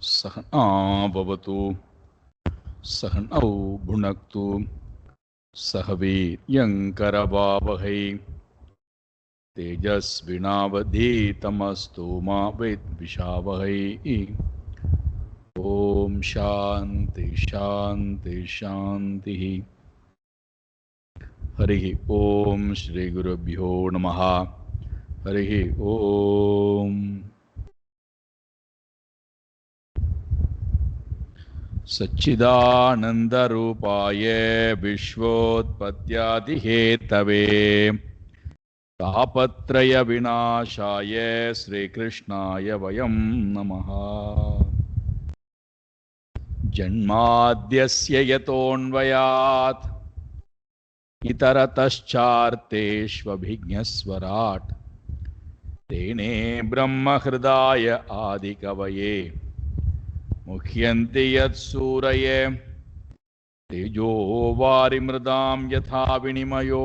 सहना भवतु सहनौ भुनक्तु सह वीर्यङ्करवावहै तेजस्विनावधीतमस्तु मा विद्विषावहै। ओम शांति शांति शांति। हरि ओम श्री गुरुभ्यो नमः। हरि ओम। सच्चिदानंदरूपाय विश्वोत्पत्त्यादिहेतवे तापत्रय विनाशाय श्रीकृष्णाय वयं नमः। जन्माद्यस्य यतोऽन्वयात् इतरतश्चार्तेष्वभिज्ञस्वराट् तेने ब्रह्महृदाय आदिकवये मुह्यन्ति यत्सूरये तेजो वारिमृदां यथा विनिमयो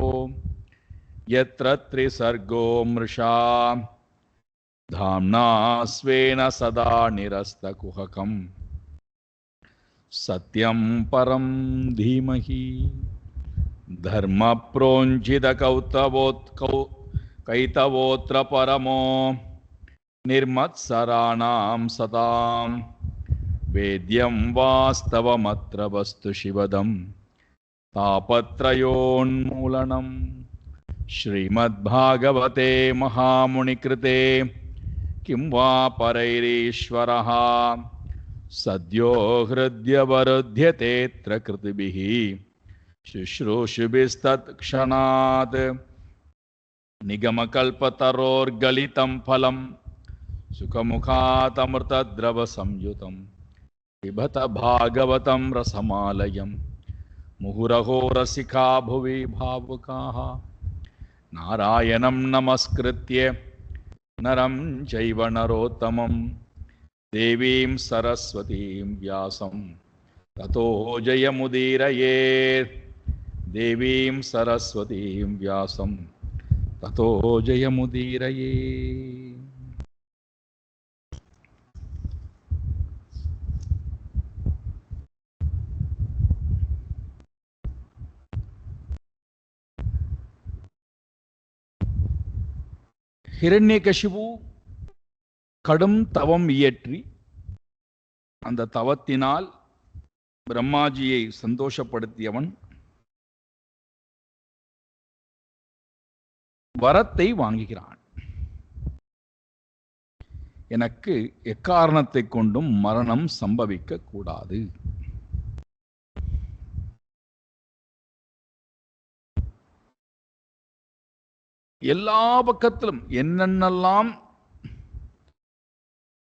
यत्र त्रिसर्गो मृषा धाम्ना स्वेन सदा निरस्तकुहकम् सत्यं परं धीमहि। कैतवोऽत्र परमो निर्मत्सराणां सतां वेद्यं वास्तवमत्र वस्तु शिवदं तापत्रयोन्मूलनं। श्रीमद्भागवते महामुनिकृते किं वा परैरीश्वरः सद्यो हृद्यवरुध्यतेऽत्र कृतिभिः शुश्रूषुभिस्तत्क्षणात् निगमकल्पतरोर्गलितं फलं सुखमुखातमृतद्रवसंयुतं पिबत भागवतं रसमालयं मुहुरहो रसिका भुवि भावुकाः। नारायणं नमस्कृत्य नरं चैव नरोत्तमं देवीं सरस्वतीं व्यासं ततो जयमुदीरयेत्। देवीं सरस्वतीं व्यासं ततो जयमुदीरयेत्। ஹிரண்யகசிபு கடும் தவம் இயற்றி அந்த தவத்தினால் பிரம்மாஜியை சந்தோஷப்படுத்தியவன் வரத்தை வாங்குகிறான். எனக்கு எக்காரணத்தை கொண்டும் மரணம் சம்பவிக்க கூடாது. எல்லா பக்கத்திலும் என்னென்னலாம்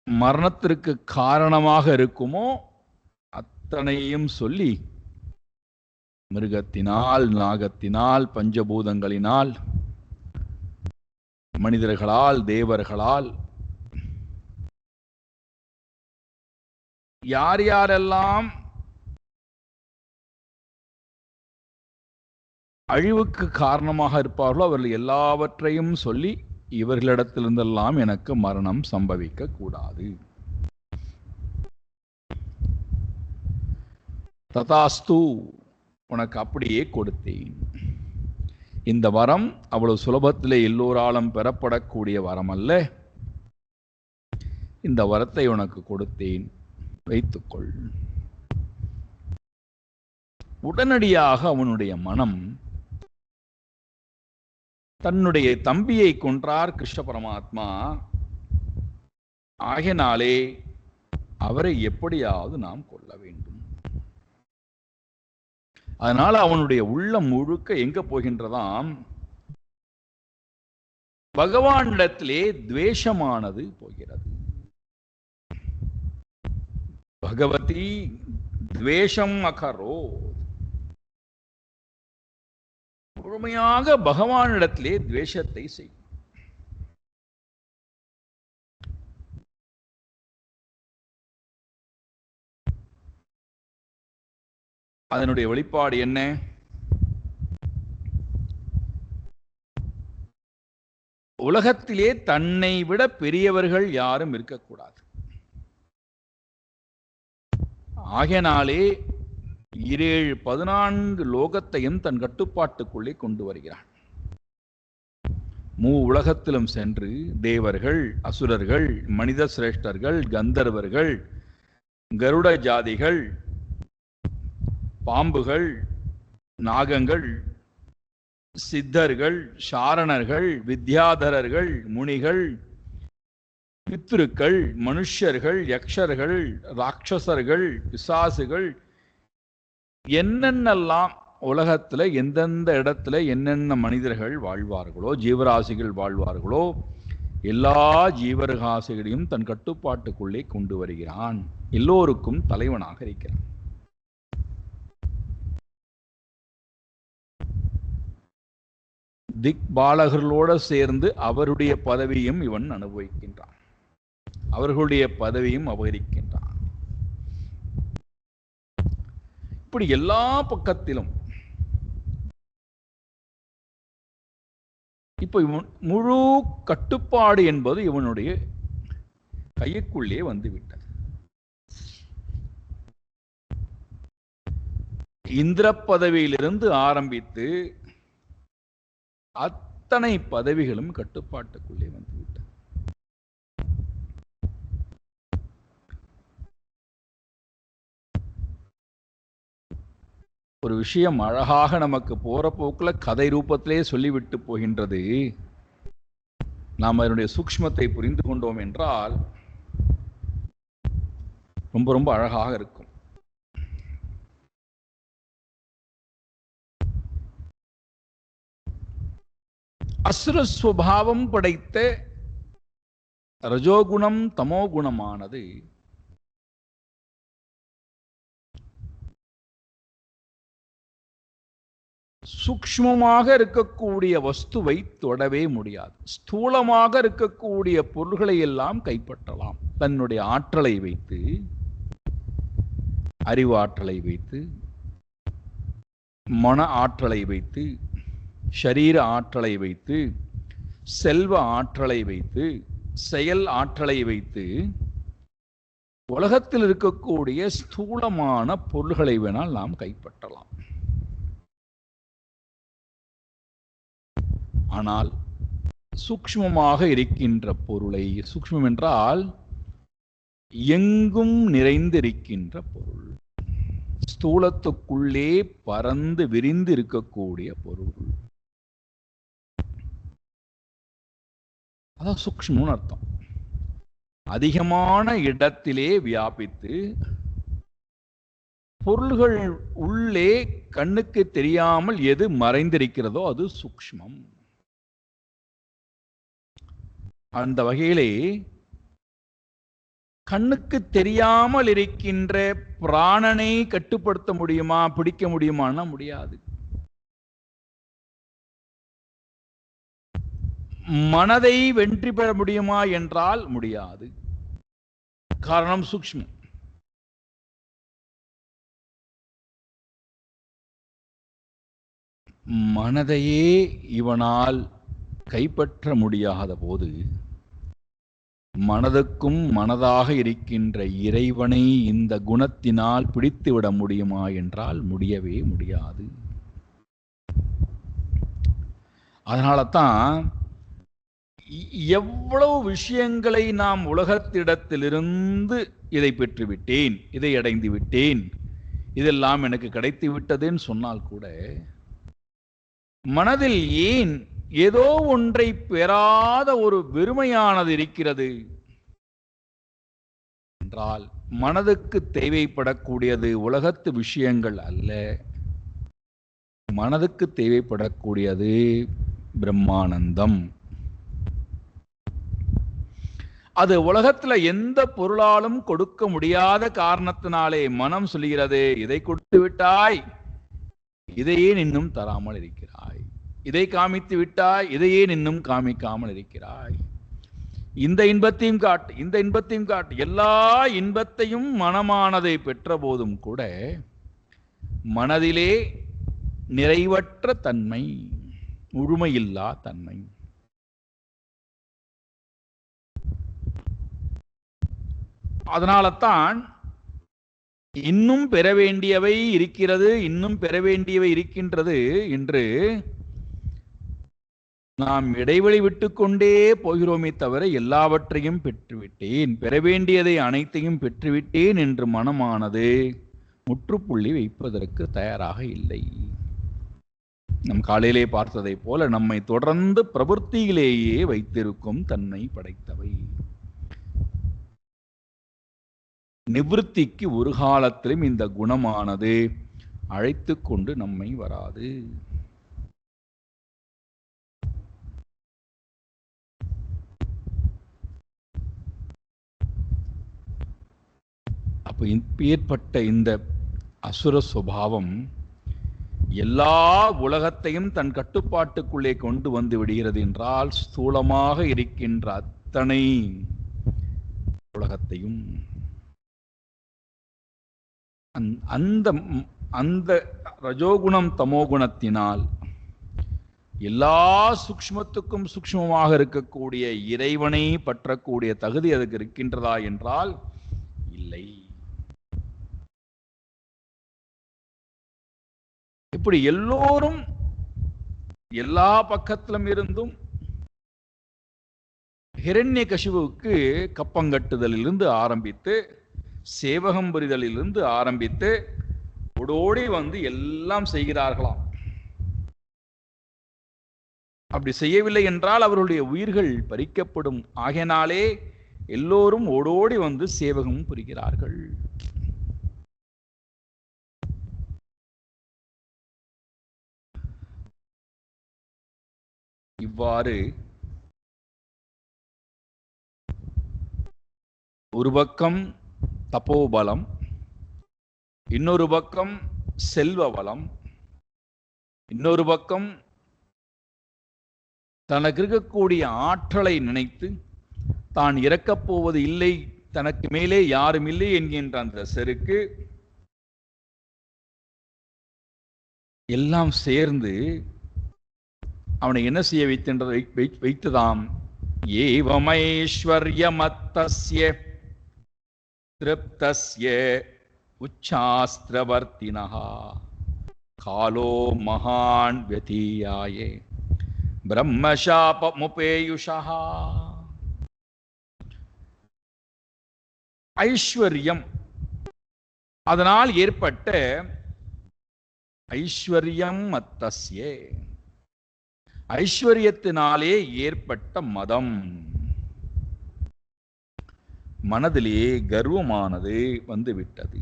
மரணத்திற்கு காரணமாக இருக்குமோ அத்தனையும் சொல்லி மிருகத்தினால், நாகத்தினால், பஞ்சபூதங்களினால், மனிதர்களால், தேவர்களால் யார் யாரெல்லாம் அழிவுக்கு காரணமாக இருப்பார்களோ அவர்கள் எல்லாவற்றையும் சொல்லி இவர்களிடத்திலிருந்தெல்லாம் எனக்கு மரணம் சம்பவிக்க கூடாது. ததாஸ்து, உனக்கு அப்படியே கொடுத்தேன். இந்த வரம் அவ்வளவு சுலபத்திலே எல்லோராலும் பெறப்படக்கூடிய வரம் அல்ல. இந்த வரத்தை உனக்கு கொடுத்தேன், வைத்துக்கொள். உடனடியாக அவனுடைய மனம் தன்னுடைய தம்பியை கொன்றார் கிருஷ்ண பரமாத்மா. ஆகினாலே அவரை எப்படியாவது நாம் கொல்ல வேண்டும். அதனால அவனுடைய உள்ளம் முழுக்க எங்க போகின்றதாம்? பகவானிடத்திலே துவேஷமானது போகிறது. பகவதி துவேஷம் அகரோ, முழுமையாக பகவானிடத்திலே துவேஷத்தை செய். அதனுடைய வெளிப்பாடு என்ன? உலகத்திலே தன்னை விட பெரியவர்கள் யாரும் இருக்கக்கூடாது. ஆகையினாலே 14 லோகத்தையும் தன் கட்டுப்பாட்டுக்குள்ளே கொண்டு வருகிறான். உலகத்திலும் சென்று தேவர்கள், அசுரர்கள், மனித சிரேஷ்டர்கள், கந்தர்வர்கள், கருட ஜாதிகள், பாம்புகள், நாகங்கள், சித்தர்கள், சாரணர்கள், வித்யாதரர்கள், முனிகள், பித்ருக்கள், மனுஷர்கள், யக்ஷர்கள், ராட்சசர்கள், பிசாசுகள், என்னென்னலாம் உலகத்துல எந்தெந்த இடத்துல என்னென்ன மனிதர்கள் வாழ்வார்களோ, ஜீவராசிகள் வாழ்வார்களோ, எல்லா ஜீவராசிகளையும் தன் கட்டுப்பாட்டுக்குள்ளே கொண்டு வருகிறான். எல்லோருக்கும் தலைவனாக இருக்கிறான். திக்பாலகர்களோடு சேர்ந்து அவருடைய பதவியும் இவன் அனுபவிக்கின்றான், அவர்களுடைய பதவியும் அபகரிக்கின்றான். இப்படி எல்லா பக்கத்திலும் இப்ப முழு கட்டுப்பாடு என்பது இவனுடைய கைக்குள்ளே வந்துவிட்டது. இந்திர பதவியிலிருந்து ஆரம்பித்து அத்தனை பதவிகளும் கட்டுப்பாட்டுக்குள்ளே வந்துவிட்டது. ஒரு விஷயம் அழகாக நமக்கு போற போக்குல கதை ரூபத்திலே சொல்லிவிட்டு போகின்றது. நாம் அதனுடைய சூக்ஷ்மத்தை புரிந்து கொண்டோம் என்றால் ரொம்ப ரொம்ப அழகாக இருக்கும். அசுர சுபாவம் படைத்த ரஜோகுணம் தமோகுணமானது சூக்ஷ்மமாக இருக்கக்கூடிய வஸ்துவை தொடவே முடியாது. ஸ்தூலமாக இருக்கக்கூடிய பொருள்களை எல்லாம் கைப்பற்றலாம். தன்னுடைய ஆற்றலை வைத்து, அறிவாற்றலை வைத்து, மன ஆற்றலை வைத்து, ஷரீர ஆற்றலை வைத்து, செல்வ ஆற்றலை வைத்து, செயல் ஆற்றலை வைத்து உலகத்தில் இருக்கக்கூடிய ஸ்தூலமான பொருள்களை வேணால் நாம் கைப்பற்றலாம். ஆனால் சூக்ஷ்மமாக இருக்கின்ற பொருளை, சூக்ஷ்மம் என்றால் எங்கும் நிறைந்திருக்கின்ற பொருள், ஸ்தூலத்துக்குள்ளே பறந்து விரிந்து இருக்கக்கூடிய பொருள், அதான் சூக்ஷ்மம்னு அர்த்தம். அதிகமான இடத்திலே வியாபித்து பொருள்கள் உள்ளே கண்ணுக்கு தெரியாமல் எது மறைந்திருக்கிறதோ அது சூக்ஷ்மம். அந்த வகையிலே கண்ணுக்கு தெரியாமல் இருக்கின்ற பிராணனை கட்டுப்படுத்த முடியுமா, பிடிக்க முடியுமான்னா முடியாது. மனதை வெற்றி பெற முடியுமா என்றால் முடியாது. காரணம் சூக்ஷ்மம். மனதையே இவனால் கைப்பற்ற முடியாத போது மனதுக்கும் மனதாக இருக்கின்ற இறைவனை இந்த குணத்தினால் பிடித்துவிட முடியுமா என்றால் முடியவே முடியாது. அதனால தான் எவ்வளவு விஷயங்களை நாம் உலகத்திடத்திலிருந்து இதை பெற்றுவிட்டேன், இதை அடைந்து விட்டேன், இதெல்லாம் எனக்கு கிடைத்து விட்டதுன்னு சொன்னால் கூட மனதில் ஏன் ஏதோ ஒன்றை பெறாத ஒரு வெறுமையானது இருக்கிறது என்றால் மனதுக்கு தேவைப்படக்கூடியது உலகத்து விஷயங்கள் அல்ல, மனதுக்கு தேவைப்படக்கூடியது பிரம்மானந்தம். அது உலகத்துல எந்த பொருளாலும் கொடுக்க முடியாத காரணத்தினாலே மனம் சொல்கிறது, இதை கொடுத்து விட்டாய், இதையே இன்னும் தராமல் இருக்கிறாய், இதை காமித்து விட்டாய், இதையே இன்னும் காமிக்காமல் இருக்கிறாய், இந்த இன்பத்தையும் காட்டு, இந்த இன்பத்தையும் காட்டு. எல்லா இன்பத்தையும் மனமானதை பெற்ற போதும் கூட மனதிலே நிறைவற்ற தன்மை, முழுமையில்லா தன்மை. அதனால்தான் இன்னும் பெற வேண்டியவை இருக்கிறது, இன்னும் பெற வேண்டியவை இருக்கின்றது என்று நாம் இடைவெளி விட்டுக்கொண்டே போகிறோமே தவிர எல்லாவற்றையும் பெற்றுவிட்டேன், பெற வேண்டியதை அனைத்தையும் பெற்றுவிட்டேன் என்று மனமானது முற்றுப்புள்ளி வைப்பதற்கு தயாராக இல்லை. நம் காலையிலே பார்த்ததை போல நம்மை தொடர்ந்து பிரவൃத்தியிலேயே வைத்திருக்கும் தன்னை படைத்தவை. நிவிருத்திக்கு ஒரு காலத்திலும் இந்த குணமானது அழைத்து கொண்டு நம்மை வராது. அப்ப ஏற்பட்ட இந்த அசுர சுபாவம் எல்லா உலகத்தையும் தன் கட்டுப்பாட்டுக்குள்ளே கொண்டு வந்து விடுகிறது என்றால், ஸ்தூலமாக இருக்கின்ற அத்தனை உலகத்தையும் அந்த அந்த ரஜோகுணம் தமோகுணத்தினால் எல்லா சூக்ஷ்மத்துக்கும் சூக்ஷ்மமாக இருக்கக்கூடிய இறைவனை பற்றக்கூடிய தகுதி அதுக்கு இருக்கின்றதா என்றால் இல்லை. இப்படி எல்லோரும் எல்லா பக்கத்திலும் இருந்தும் ஹிரண்யகசிபுவுக்கு கப்பங்கட்டுதலிலிருந்து ஆரம்பித்து, சேவகம் புரிதலிலிருந்து ஆரம்பித்து ஓடோடி வந்து எல்லாம் செய்கிறார்களாம். அப்படி செய்யவில்லை என்றால் அவர்களுடைய உயிர்கள் பறிக்கப்படும். ஆகையினாலே எல்லோரும் ஓடோடி வந்து சேவகம் புரிகிறார்கள். இவ்வாறு ஒரு பக்கம் தபோபலம், இன்னொரு பக்கம் செல்வ வளம், இன்னொரு பக்கம் தனக்கு இருக்கக்கூடிய ஆற்றலை நினைத்து தான் இறக்கப் போவது இல்லை, தனக்கு மேலே யாரும் இல்லை என்கின்ற அந்த செருக்கு எல்லாம் சேர்ந்து அவனை என்ன செய்ய வைத்ததாம்? ஏவமைஸ்வர்யமத்தஸ்ய திருப்தஸ்ய உச்சாஸ்திரவர்த்தினஹ காலோ மகான் வ்யதீயாயே பிரம்மசாபமுபேயுஷஹ. ஐஸ்வர்யம், அதனால் ஏற்பட்ட ஐஸ்வர்யம் அத்தஸ்ய, ஐஸ்வர்யத்தினாலே ஏற்பட்ட மதம், மனதிலே கர்வமானது வந்துவிட்டது.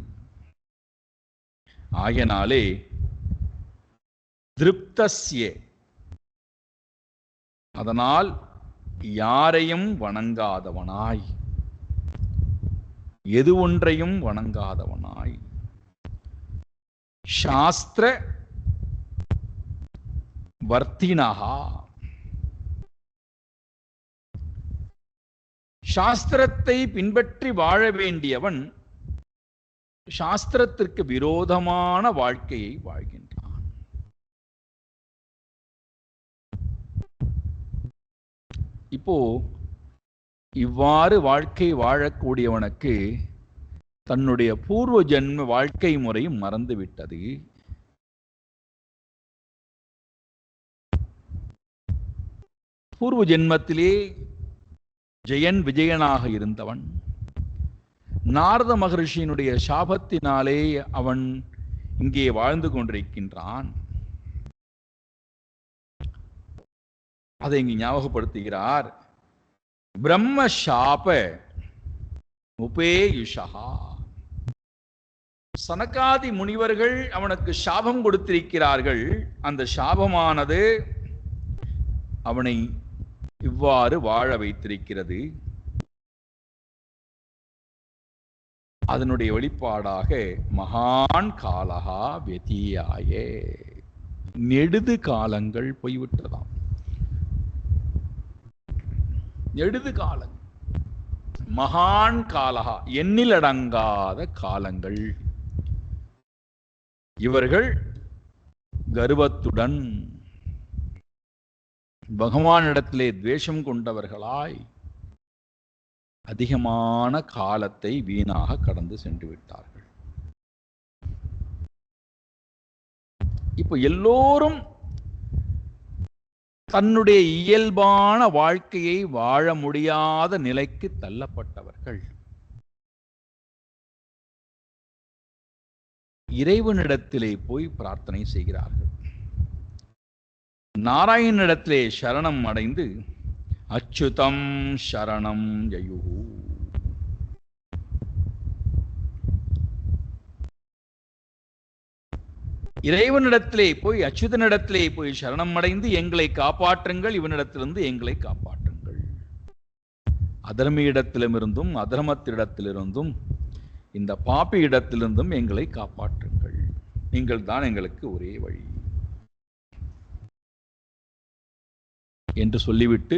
ஆகையினாலே திருப்தஸ்ய, அதனால் யாரையும் வணங்காதவனாய், எது ஒன்றையும் வணங்காதவனாய், சாஸ்திர வர்த்தினஹா, சாஸ்திரத்தை பின்பற்றி வாழ வேண்டியவன் சாஸ்திரத்திற்கு விரோதமான வாழ்க்கையை வாழ்கின்றான். இப்போ இவ்வாறு வாழ்க்கை வாழக்கூடியவனுக்கு தன்னுடைய பூர்வ ஜென்ம வாழ்க்கை முறை மறந்துவிட்டது. பூர்வ ஜென்மத்திலே ஜெயன் விஜயனாக இருந்தவன் நாரத மகரிஷியினுடைய சாபத்தினாலே அவன் இங்கே வாழ்ந்து கொண்டிருக்கின்றான். அதை இங்கு ஞாபகப்படுத்துகிறார். பிரம்ம சாப உபேயுஷா, சனகாதி முனிவர்கள் அவனுக்கு சாபம் கொடுத்திருக்கிறார்கள். அந்த சாபமானது அவனை இவ்வாறு வாழ வைத்திருக்கிறது. அதனுடைய வெளிப்பாடாக மகான் காலகா வெதியாயே, நெடுது காலங்கள் போய்விட்டதாம். நெடுது காலம், மகான் காலகா, எண்ணிலடங்காத காலங்கள். இவர்கள் கர்வத்துடன் பகவானிடத்திலே துவேஷம் கொண்டவர்களாய் அதிகமான காலத்தை வீணாக கடந்து சென்று விட்டார்கள். இப்போ எல்லோரும் தன்னுடைய இயல்பான வாழ்க்கையை வாழ முடியாத நிலைக்கு தள்ளப்பட்டவர்கள். இறைவனிடத்திலே போய் பிரார்த்தனை செய்கிறார்கள். நாராயணனிடத்திலே சரணம் அடைந்து அச்சுதம் சரணம் யயு. இறைவனிடத்திலே போய் அச்சுதனிடத்திலே போய் சரணம் அடைந்து எங்களை காப்பாற்றுங்கள், இவனிடத்திலிருந்து எங்களை காப்பாற்றுங்கள். அதர்மியிடத்திலிருந்தும் அதர்மத்திடத்திலிருந்தும் இந்த பாப்பி இடத்திலிருந்தும் எங்களை காப்பாற்றுங்கள். நீங்கள் தான் எங்களுக்கு ஒரே வழி என்று சொல்லிவிட்டு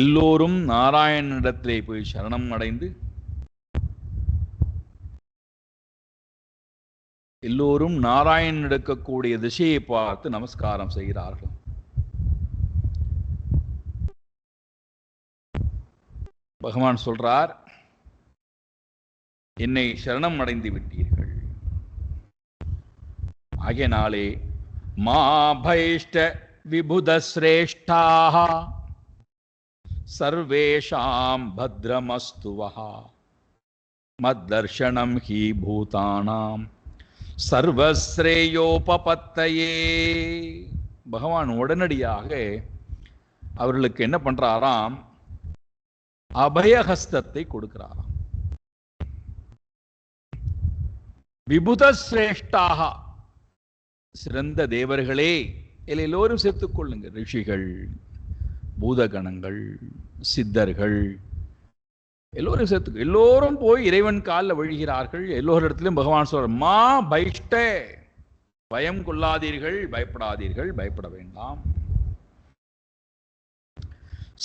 எல்லோரும் நாராயணனிடத்திலே போய் சரணம் அடைந்து எல்லோரும் நாராயணன் எடுக்கக்கூடிய திசையை பார்த்து நமஸ்காரம் செய்கிறார்கள். பகவான் சொல்றார், என்னை சரணம் அடைந்து விட்டீர்கள், ஆகையினாலே மா பைஷ்ட விபுத சிரேஷ்டாஹ சர்வேஷாம் பத்ரமஸ்துவஹ மத்தர்ஷனம் ஹி பூதானாம் சர்வஸ்ரேயோபபத்தயே. பகவான் உடனடியாக அவர்களுக்கு என்ன பண்றாராம்? அபயஹஸ்தத்தை கொடுக்கிறாராம். விபுத சிரேஷ்டாக, சிறந்த தேவர்களே, எல்லோரும் சேர்த்துக் கொள்ளுங்க. ரிஷிகள், பூதகணங்கள், சித்தர்கள், எல்லோரும் சேர்த்து எல்லோரும் போய் இறைவன் காலில் விழுகிறார்கள். எல்லோரிடத்திலும் பகவான் சொல்ற, மா பைஷ்ட, பயம் கொள்ளாதீர்கள், பயப்படாதீர்கள், பயப்பட வேண்டாம்.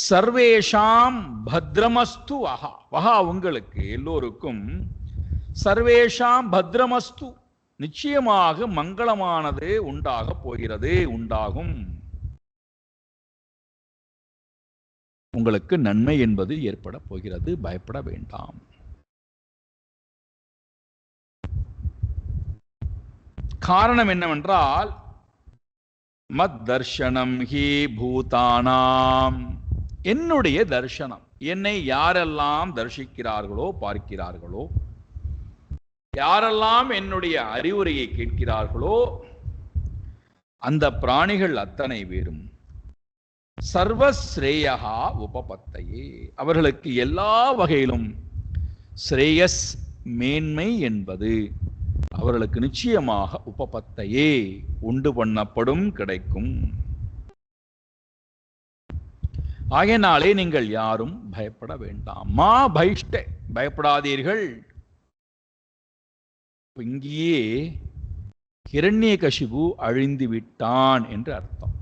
சர்வேஷாம் பத்ரமஸ்து வஹா, வஹா உங்களுக்கு எல்லோருக்கும், சர்வேஷாம் பத்ரமஸ்து, நிச்சயமாக மங்களமானது உண்டாக போகிறது, உண்டாகும். உங்களுக்கு நன்மை என்பது ஏற்பட போகிறது, பயப்பட வேண்டாம். காரணம் என்னவென்றால், மத் தர்ஷனம் ஹி பூதானாம், என்னுடைய தர்ஷனம், என்னை யாரெல்லாம் தரிசிக்கிறார்களோ, பார்க்கிறார்களோ, யாரெல்லாம் என்னுடைய அறிவுரையை கேட்கிறார்களோ, அந்த பிராணிகள் அத்தனை பேரும் சர்வஸ்ரேயா உபபத்தையே, அவர்களுக்கு எல்லா வகையிலும் ஸ்ரேயஸ், மேன்மை என்பது அவர்களுக்கு நிச்சயமாக உபபத்தையே உண்டு பண்ணப்படும், கிடைக்கும். ஆகையினாலே நீங்கள் யாரும் பயப்பட வேண்டாம். மா பைஷ்ட, பயப்படாதீர்கள். இங்கேயே ஹிரண்யகசிபு அழிந்து விட்டான் என்று அர்த்தம்.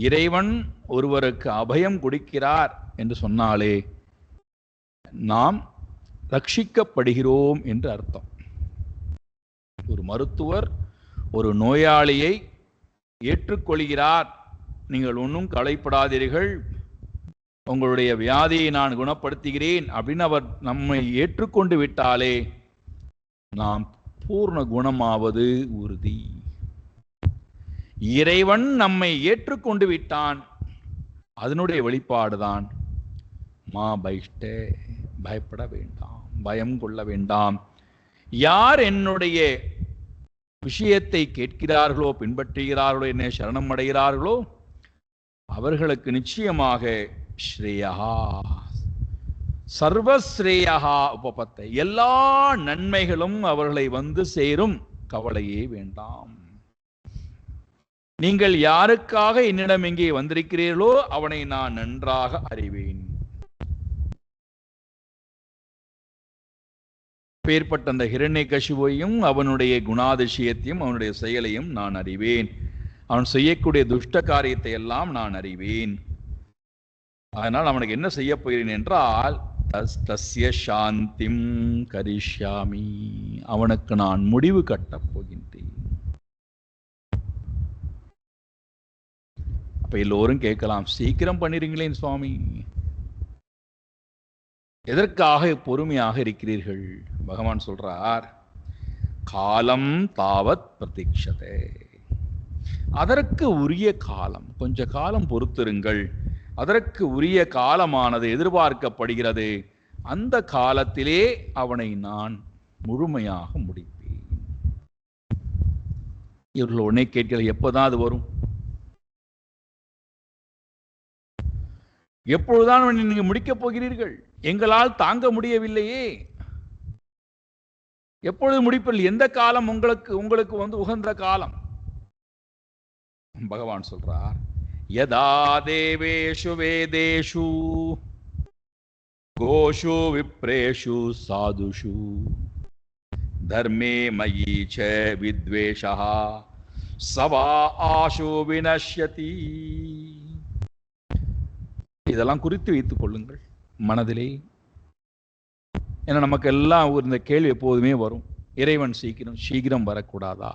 இறைவன் ஒருவருக்கு அபயம் கொடுக்கிறார் என்று சொன்னாலே நாம் ரட்சிக்கப்படுகிறோம் என்று அர்த்தம். ஒரு மருத்துவர் ஒரு நோயாளியை ஏற்றுக்கொள்கிறார், நீங்கள் ஒன்றும் கவலைப்படாதீர்கள், உங்களுடைய வியாதியை நான் குணப்படுத்துகிறேன் அப்படின்னு அவர் நம்மை ஏற்றுக்கொண்டு விட்டாலே நாம் பூர்ண குணமாவது உறுதி. இறைவன் நம்மை ஏற்றுக்கொண்டு விட்டான், அதனுடைய வெளிப்பாடுதான் மா பைஷ்ட, பயப்பட வேண்டாம், பயம் கொள்ள வேண்டாம். யார் என்னுடைய விஷயத்தை கேட்கிறார்களோ, பின்பற்றுகிறார்களோ, என்னை சரணம் அடைகிறார்களோ, அவர்களுக்கு நிச்சயமாக ஸ்ரேயா, சர்வஸ்ரேயா உபபத்தை, எல்லா நன்மைகளும் அவர்களை வந்து சேரும், கவலையே வேண்டாம். நீங்கள் யாருக்காக என்னிடம் எங்கே வந்திருக்கிறீர்களோ அவனை நான் நன்றாக அறிவேன். பேர்பட்ட அந்த ஹிரண்யகசிபுவையும் அவனுடைய குணாதிசயத்தையும் அவனுடைய செயலையும் நான் அறிவேன். அவன் செய்யக்கூடிய துஷ்ட காரியத்தை எல்லாம் நான் அறிவேன். அதனால் அவனுக்கு என்ன செய்ய போகிறேன் என்றால், தஸ்ய சாந்திம் கரிஷ்யாமி, அவனுக்கு நான் முடிவு கட்டப் போகின்றேன். அப்ப எல்லோரும் கேட்கலாம், சீக்கிரம் பண்ணிருங்களேன் சுவாமி, எதற்காக பொறுமையாக இருக்கிறீர்கள்? பகவான் சொல்றார், காலம் தாவத் பிரதீட்சதே, அதற்கு உரிய காலம், கொஞ்ச காலம் பொறுத்திருங்கள், அதற்கு உரிய காலமானது எதிர்பார்க்கப்படுகிறது, அந்த காலத்திலே அவனை நான் முழுமையாக முடிப்பேன். இவர்கள் உடனே கேட்கல, எப்போதான் அது வரும், எப்பொழுதுதான் நீங்க முடிக்கப் போகிறீர்கள், எங்களால் தாங்க முடியவில்லையே, எப்பொழுது முடிப்பீர்கள், எந்த காலம் உங்களுக்கு உகந்த காலம்? பகவான் சொல்றார், யதா தேவேஷு வேதேஷு கோஷு விப்ரேஷு சாதுஷு தர்மே மயி ச வித்வேஷா சவா ஆஷு வினஷ்யதி. இதெல்லாம் குறித்து வைத்துக் கொள்ளுங்கள் மனதிலே. ஏன்னா நமக்கு எல்லாம் இந்த கேள்வி எப்போதுமே வரும், இறைவன் சீக்கிரம் வரக்கூடாதா?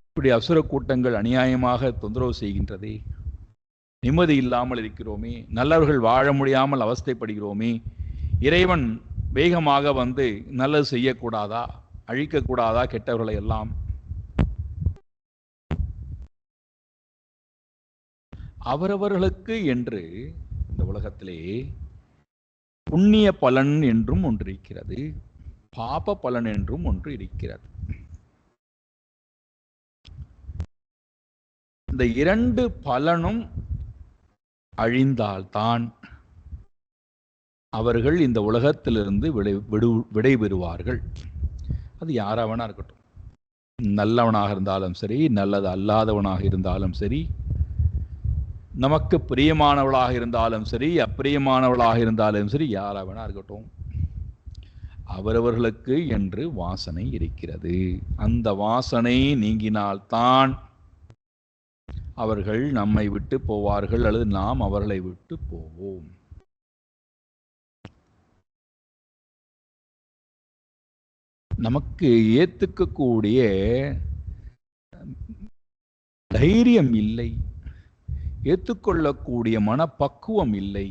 இப்படி அசுர கூட்டங்கள் அநியாயமாக தொந்தரவு செய்கின்றதே, நிம்மதி இல்லாமல் இருக்கிறோமே, நல்லவர்கள் வாழ முடியாமல் அவஸ்தைப்படுகிறோமே, இறைவன் வேகமாக வந்து நல்லது செய்யக்கூடாதா, அழிக்கக்கூடாதா கெட்டவர்களை எல்லாம்? அவரவர்களுக்கு என்று இந்த உலகத்திலே புண்ணிய பலன் என்றும் ஒன்று இருக்கிறது, பாப பலன் என்றும் ஒன்று இருக்கிறது. இந்த இரண்டு பலனும் அழிந்தால்தான் அவர்கள் இந்த உலகத்திலிருந்து விடைபெறுவார்கள். அது யாராவனா இருக்கட்டும், நல்லவனாக இருந்தாலும் சரி, நல்லது அல்லாதவனாக இருந்தாலும் சரி, நமக்கு பிரியமானவளாக இருந்தாலும் சரி, அப்பிரியமானவளாக இருந்தாலும் சரி, யாராவனா இருக்கட்டும், அவரவர்களுக்கு என்று வாசனை இருக்கிறது. அந்த வாசனை நீங்கினால்தான் அவர்கள் நம்மை விட்டு போவார்கள், அல்லது நாம் அவர்களை விட்டு போவோம். நமக்கு ஏத்துக்கக்கூடிய தைரியம் இல்லை, ஏற்றுக்கொள்ளக்கூடிய மனப்பக்குவம் இல்லை,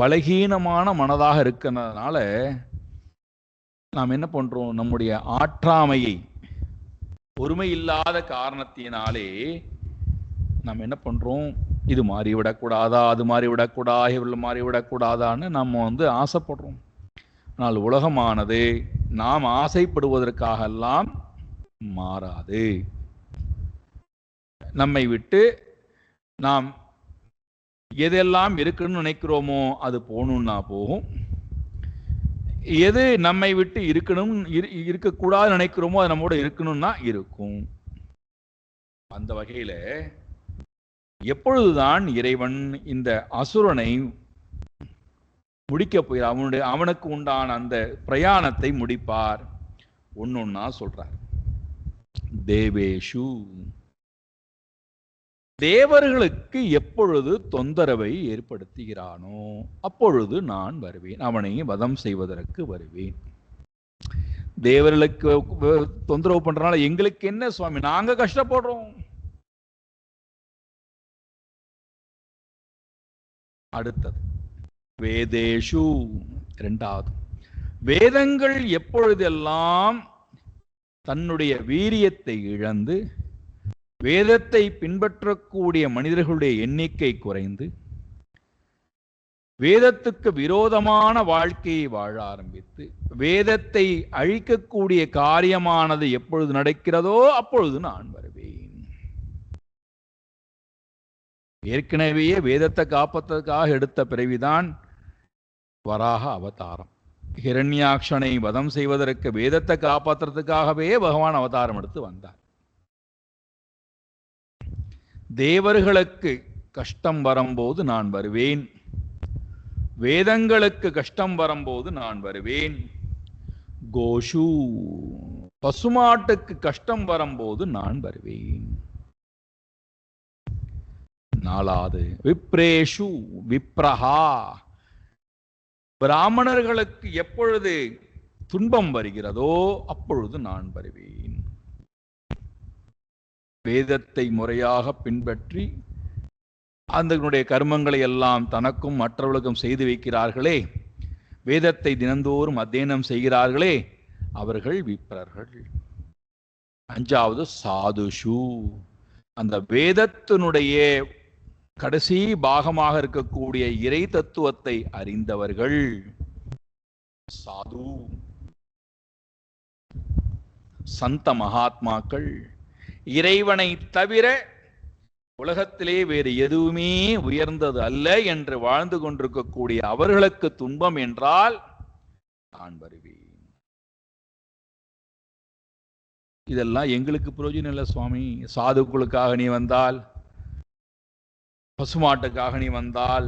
பலகீனமான மனதாக இருக்கிறதுனால நாம் என்ன பண்றோம், நம்முடைய ஆற்றாமையை, பொறுமை இல்லாத காரணத்தினாலே நாம் என்ன பண்றோம், இது மாறிவிடக்கூடாதா, அது மாறிவிடக்கூடாதா, இவர்கள் மாறிவிடக்கூடாதான்னு நம்ம ஆசைப்படுறோம். ஆனால் உலகமானது நாம் ஆசைப்படுவதற்காக எல்லாம் மாறாது. நம்மை விட்டு நாம் எதெல்லாம் இருக்குன்னு நினைக்கிறோமோ அது போகணும்னா போகும், எது நம்மை விட்டு இருக்கக்கூடாது நினைக்கிறோமோ அது நம்மோட இருக்கணும்னா இருக்கும். அந்த வகையில எப்பொழுதுதான் இறைவன் இந்த அசுரனை முடிக்க போய் அவனுக்கு உண்டான அந்த பிரயாணத்தை முடிப்பார்? ஒன்னொன்னா சொல்றார். தேவேஷு, தேவர்களுக்கு எப்பொழுது தொந்தரவை ஏற்படுத்துகிறானோ அப்பொழுது நான் வருவேன், அவனை வதம் செய்வதற்கு வருவேன். தேவர்களுக்கு தொந்தரவு பண்றதுனால எங்களுக்கு என்ன சுவாமி, நாங்க கஷ்டப்படுறோம். அடுத்தது வேதேஷு, இரண்டாவது, வேதங்கள் எப்பொழுதெல்லாம் தன்னுடைய வீரியத்தை இழந்து வேதத்தை பின்பற்றக்கூடிய மனிதர்களுடைய எண்ணிக்கை குறைந்து வேதத்துக்கு விரோதமான வாழ்க்கையை வாழ ஆரம்பித்து வேதத்தை அழிக்கக்கூடிய காரியமானது எப்பொழுது நடக்கிறதோ அப்பொழுது நான் வருவேன். ஏற்கனவே வேதத்தை காப்பதற்காக எடுத்த பிறவிதான் வராக அவதாரம். ஹிரண்யாக்ஷனை வதம் செய்வதற்கு வேதத்தை காப்பாற்றுறதுக்காகவே பகவான் அவதாரம் எடுத்து வந்தார். தேவர்களுக்கு கஷ்டம் வரும்போது நான் வருவேன், வேதங்களுக்கு கஷ்டம் வரும்போது நான் வருவேன். கோஷு, பசுமாட்டுக்கு கஷ்டம் வரும்போது நான் வருவேன். நாலாவது விப்ரேஷு, விப்ரஹா, பிராமணர்களுக்கு எப்பொழுது துன்பம் வருகிறதோ அப்பொழுது நான் வருவேன். வேதத்தை முறையாக பின்பற்றி அந்த கர்மங்களை எல்லாம் தனக்கும் மற்றவர்களுக்கும் செய்து வைக்கிறார்களே, வேதத்தை தினந்தோறும் அத்தியனம் செய்கிறார்களே, அவர்கள் விப்ரர்கள். அஞ்சாவது சாதுஷு, அந்த வேதத்தினுடைய கடைசி பாகமாக இருக்கக்கூடிய இறை தத்துவத்தை அறிந்தவர்கள் சாது சந்த மகாத்மாக்கள். இறைவனை தவிர உலகத்திலே வேறு எதுவுமே உயர்ந்தது அல்ல என்று வாழ்ந்து கொண்டிருக்கக்கூடிய அவர்களுக்கு துன்பம் என்றால் நான் வருவேன். இதெல்லாம் எங்களுக்கு பிரயோஜனம் இல்லை சுவாமி. சாதுக்களுக்காக நீ வந்தால், பசுமாட்டுக்காக நீ வந்தால்,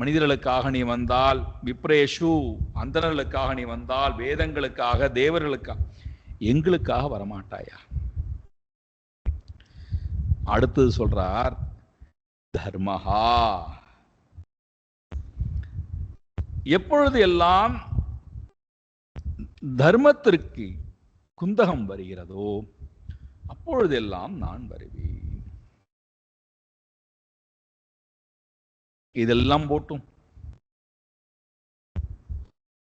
மனிதர்களுக்காக நீ வந்தால், விப்ரேஷு அந்தணர்களுக்காக நீ வந்தால், வேதங்களுக்காக, தேவர்களுக்காக, எங்களுக்காக வரமாட்டாயா? அடுத்தது சொல்றார் தர்மஹா. எப்பொழுது எல்லாம் தர்மத்திற்கு குந்தகம் வருகிறதோ அப்பொழுதெல்லாம் நான் வருவேன். இதெல்லாம் போட்டும்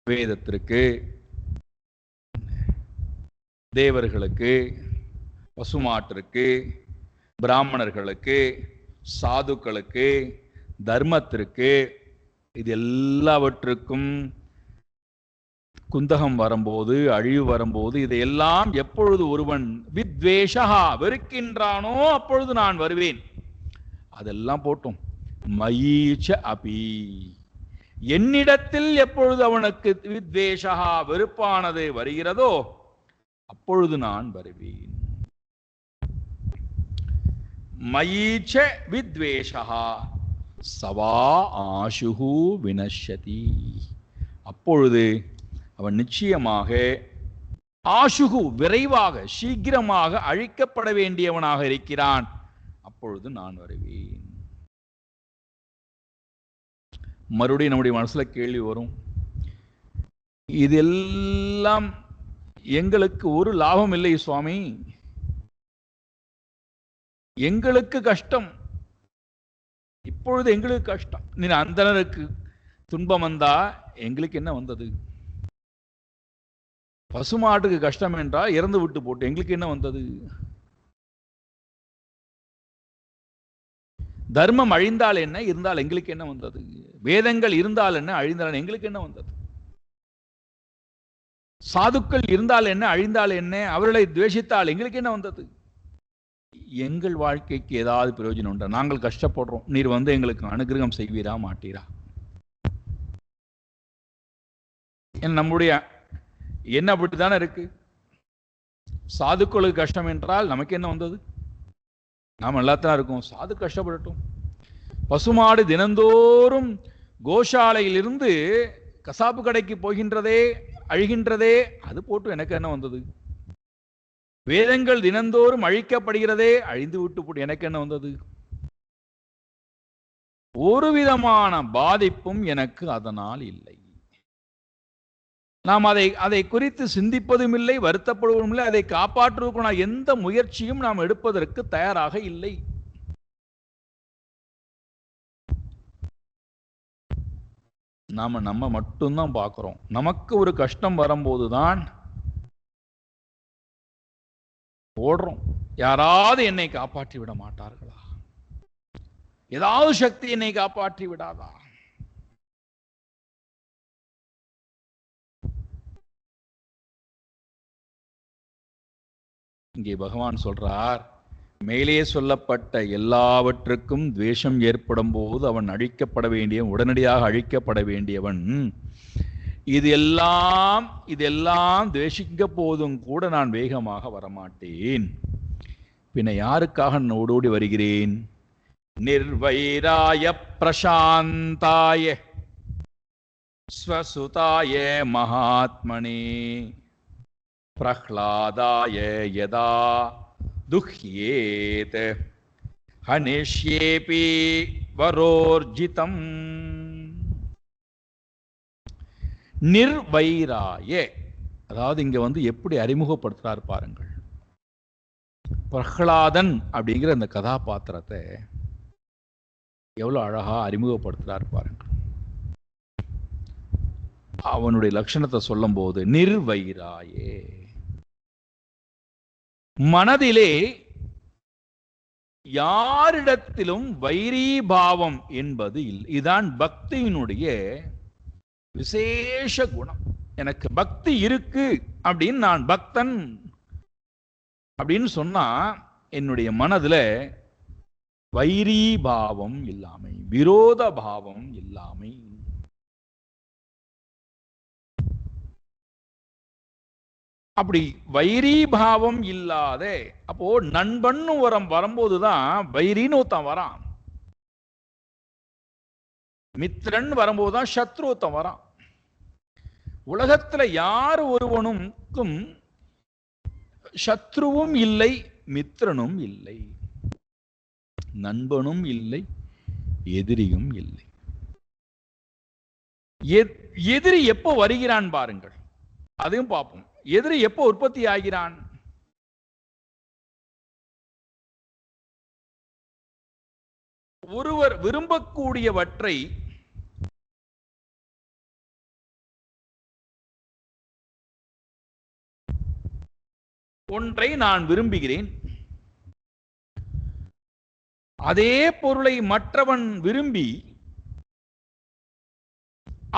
வேதத்திற்கு, தேவர்களுக்கு, பசுமாட்டிற்கு, பிராமணர்களுக்கு, சாதுக்களுக்கு, தர்மத்திற்கு, இது எல்லாவற்றுக்கும் குந்தகம் வரும்போது, அழிவு வரும்போது, இதையெல்லாம் எப்பொழுது ஒருவன் வித்வேஷா வெறுக்கின்றானோ அப்பொழுது நான் வருவேன். அதெல்லாம் போட்டும் மயீச்ச அபி, என்னிடத்தில் எப்பொழுது அவனுக்கு வித்வேஷா வெறுப்பானது வருகிறதோ அப்பொழுது நான் வருவேன். மயீச்ச வித்வேஷா சவா ஆசுஹு வினஷ்யதி, அப்பொழுது அவன் நிச்சயமாக ஆசுகு விரைவாக சீக்கிரமாக அழிக்கப்பட வேண்டியவனாக இருக்கிறான். அப்பொழுது நான் வருவேன். மறுபடியும் நம்முடைய மனசுல கேள்வி வரும், இதெல்லாம் எங்களுக்கு ஒரு லாபம் இல்லை சுவாமி, எங்களுக்கு கஷ்டம், இப்பொழுது எங்களுக்கு கஷ்டம். நீ அந்தனருக்கு துன்பம் வந்தா எங்களுக்கு என்ன வந்தது? பசுமாட்டுக்கு கஷ்டம் என்றால் இறந்து விட்டு போட்டு எங்களுக்கு என்ன வந்தது? தர்மம் அழிந்தால் என்ன, இருந்தால் எங்களுக்கு என்ன வந்தது? வேதங்கள் இருந்தால் என்ன, அழிந்தால் எங்களுக்கு என்ன வந்தது? சாதுக்கள் இருந்தால் என்ன, அழிந்தால் என்ன, அவர்களை துவேஷித்தால் எங்களுக்கு என்ன வந்தது? எங்கள் வாழ்க்கைக்கு ஏதாவது பிரயோஜனம் உண்டா? நாங்கள் கஷ்டப்படுறோம், நீர் வந்து எங்களுக்கு அனுகிரகம் செய்வீரா மாட்டீரா? நம்முடைய என்ன அப்படித்தானே இருக்கு. சாதுக்களுக்கு கஷ்டம் என்றால் நமக்கு என்ன வந்தது? நாம் எல்லாத்தான் இருக்கோம், சாது கஷ்டப்படட்டும். பசுமாடு தினந்தோறும் கோஷாலையில் இருந்து கசாப்பு கடைக்கு போகின்றதே, அழிகின்றதே, அது போட்டு எனக்கு என்ன வந்தது? வேதங்கள் தினந்தோறும் அழிக்கப்படுகிறதே, அழிந்து விட்டு போட்டு எனக்கு என்ன வந்தது? ஒரு விதமான பாதிப்பும் எனக்கு அதனால் இல்லை. நாம் அதை குறித்து சிந்திப்பதும் இல்லை, வருத்தப்படுவதும் இல்லை, அதை காப்பாற்றுவதற்கான எந்த முயற்சியும் நாம் எடுப்பதற்கு தயாராக இல்லை. நம்ம மட்டும்தான் பார்க்கிறோம். நமக்கு ஒரு கஷ்டம் வரும்போதுதான் ஓடுறோம், யாராவது என்னை காப்பாற்றி விட மாட்டார்களா? ஏதாவது சக்தி என்னை காப்பாற்றி விடாதா? இங்கே பகவான் சொல்றார், மேலே சொல்லப்பட்ட எல்லாவற்றுக்கும் துவேஷம் ஏற்படும் போது அவன் அழிக்கப்பட வேண்டியவன், உடனடியாக அழிக்கப்பட வேண்டியவன். இதெல்லாம் துவேஷிக்க போதும் கூட நான் வேகமாக வரமாட்டேன். பின்ன யாருக்காக நான் ஓடோடி வருகிறேன்? நிர்வைராய பிரசாந்தாய ஸ்வசுதாய மகாத்மனே பிரஹ்லாதாய யதா துஹ்யேத் ஹனிஷ்யேபி வரோர்ஜிதம். நிர்வைராய, அதாவது இங்க வந்து எப்படி அறிமுகப்படுத்துறார் பாருங்கள். பிரஹ்லாதன் அப்படிங்கிற அந்த கதாபாத்திரத்தை எவ்வளவு அழகா அறிமுகப்படுத்துறார் பாருங்கள். அவனுடைய லட்சணத்தை சொல்லும் போது நிர்வைராயே, மனதிலே யாரிடத்திலும் வைரீபாவம் என்பது இல்லை. இதுதான் பக்தியினுடைய விசேஷ குணம். எனக்கு பக்தி இருக்கு அப்படின்னு நான் பக்தன் அப்படின்னு சொன்னா என்னுடைய மனதுல வைரீபாவம் இல்லாமை, விரோத பாவம் இல்லாமை. அப்படி வைரீபாவம் இல்லாத, அப்போ நண்பன் வரும்போதுதான் வைரின்னு ஒருத்தன் வரான், மித்ரன் வரும்போதுதான் சத்ருத்தன் வரான். உலகத்துல யார் ஒருவனுக்கும் சத்ருவும் இல்லை, மித்ரனும் இல்லை, நண்பனும் இல்லை, எதிரியும் இல்லை. எதிரி எப்போ வருகிறான் பாருங்கள், அதையும் பார்ப்போம். எதிரி எப்போ உற்பத்தி ஆகிறான்? ஒருவர் விரும்பக்கூடியவற்றை ஒன்றை நான் விரும்புகிறேன், அதே பொருளை மற்றவன் விரும்பி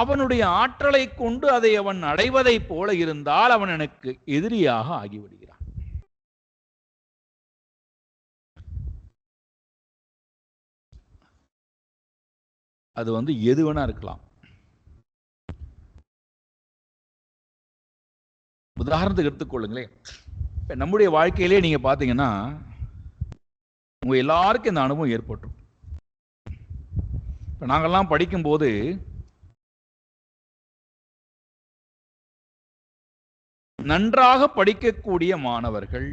அவனுடைய ஆற்றலை கொண்டு அதை அவன் அடைவதை போல இருந்தால் அவன் எனக்கு எதிரியாக ஆகிவிடுகிறான். அது எது வேணா இருக்கலாம். உதாரணத்துக்கு எடுத்துக்கொள்ளுங்களேன். நம்முடைய வாழ்க்கையிலே நீங்க பாத்தீங்கன்னா உங்க எல்லாருக்கும் இந்த அனுபவம் ஏற்பட்டுரும். இப்ப நாங்கெல்லாம் படிக்கும்போது நன்றாக படிக்கக்கூடிய மாணவர்கள்,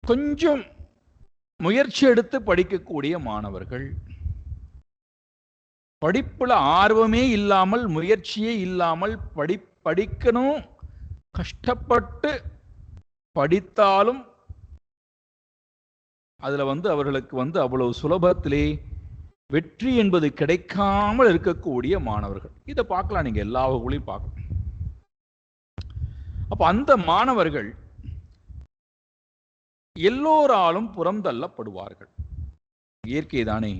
கொஞ்சம் முயற்சி எடுத்து படிக்கக்கூடிய மாணவர்கள், படிப்புல ஆர்வமே இல்லாமல் முயற்சியே இல்லாமல் படிக்கணும் கஷ்டப்பட்டு படித்தாலும் அதுல அவர்களுக்கு அவ்வளவு சுலபத்திலே வெற்றி என்பது கிடைக்காமல் இருக்கக்கூடிய மாணவர்கள். இதை பார்க்கலாம், நீங்க எல்லா வகுப்புலையும் பார்க்கலாம். அப்ப அந்த மாணவர்கள் எல்லோராலும் புறந்தள்ளப்படுவார்கள், இயற்கை தானே.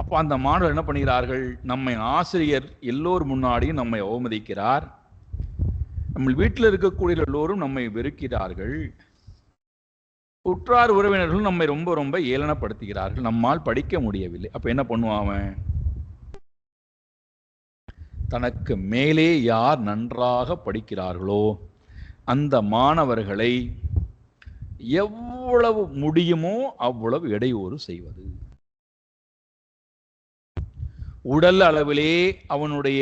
அப்ப அந்த மாணவர் என்ன பண்ணுகிறார்கள்? நம்மை ஆசிரியர் எல்லோர் முன்னாடியும் நம்மை அவமதிக்கிறார், நம்ம வீட்டில் இருக்கக்கூடிய எல்லோரும் நம்மை வெறுக்கிறார்கள், உற்றார் உறவினர்கள் நம்மை ரொம்ப ரொம்ப ஏளனப்படுத்துகிறார்கள், நம்மால் படிக்க முடியவில்லை. அப்ப என்ன பண்ணுவான்? தனக்கு மேலே யார் நன்றாக படிக்கிறார்களோ அந்த மாணவர்களை எவ்வளவு முடியுமோ அவ்வளவு இடையூறு செய்வது. உடல் அளவிலே அவனுடைய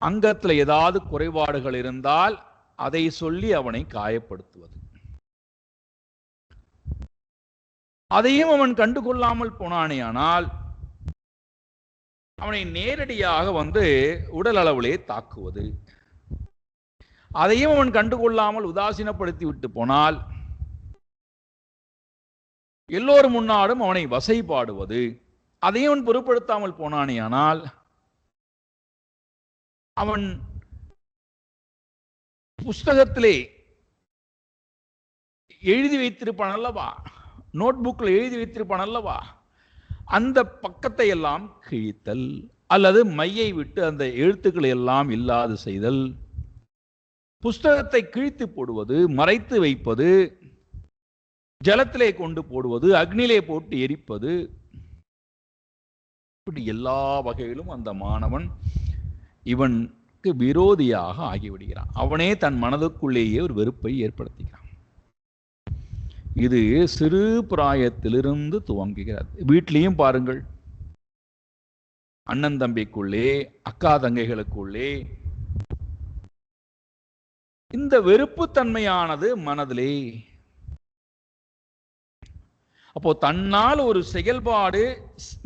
அங்கத்தில் ஏதாவது குறைபாடுகள் இருந்தால் அதை சொல்லி அவனை காயப்படுத்துவது. அதையும் அவன் கண்டுகொள்ளாமல் போனானேயானால் அவனை நேரடியாக உடல் அளவிலே தாக்குவது. அதையும் அவன் கண்டுகொள்ளாமல் உதாசீனப்படுத்தி விட்டு போனால் எல்லோரும் முன்னாடும் அவனை வசைபாடுவது. அதையும் அவன் பொருட்படுத்தாமல் போனானேயானால் அவன் புஸ்தகத்திலே எழுதி வைத்திருப்பான் அல்லவா, நோட்புக்கில் எழுதி வைத்திருப்பான் அல்லவா, அந்த பக்கத்தை எல்லாம் கிழித்தல் அல்லது மையை விட்டு அந்த எழுத்துக்களை எல்லாம் இல்லாது செய்தல், புஸ்தகத்தை கிழித்து போடுவது, மறைத்து வைப்பது, ஜலத்திலே கொண்டு போடுவது, அக்னியிலே போட்டு எரிப்பது, இப்படி எல்லா வகையிலும் அந்த மாணவன் இவனுக்கு விரோதியாக ஆகிவிடுகிறான். அவனே தன் மனதுக்குள்ளேயே ஒரு வெறுப்பை ஏற்படுத்துகிறான். இது சிறு பிராயத்திலிருந்து துவங்குகிறது. வீட்டிலையும் பாருங்கள், அண்ணன் தம்பிக்குள்ளே, அக்கா தங்கைகளுக்குள்ளே இந்த வெறுப்பு தன்மையானது மனதிலே. அப்போ தன்னால் ஒரு செயல்பாடு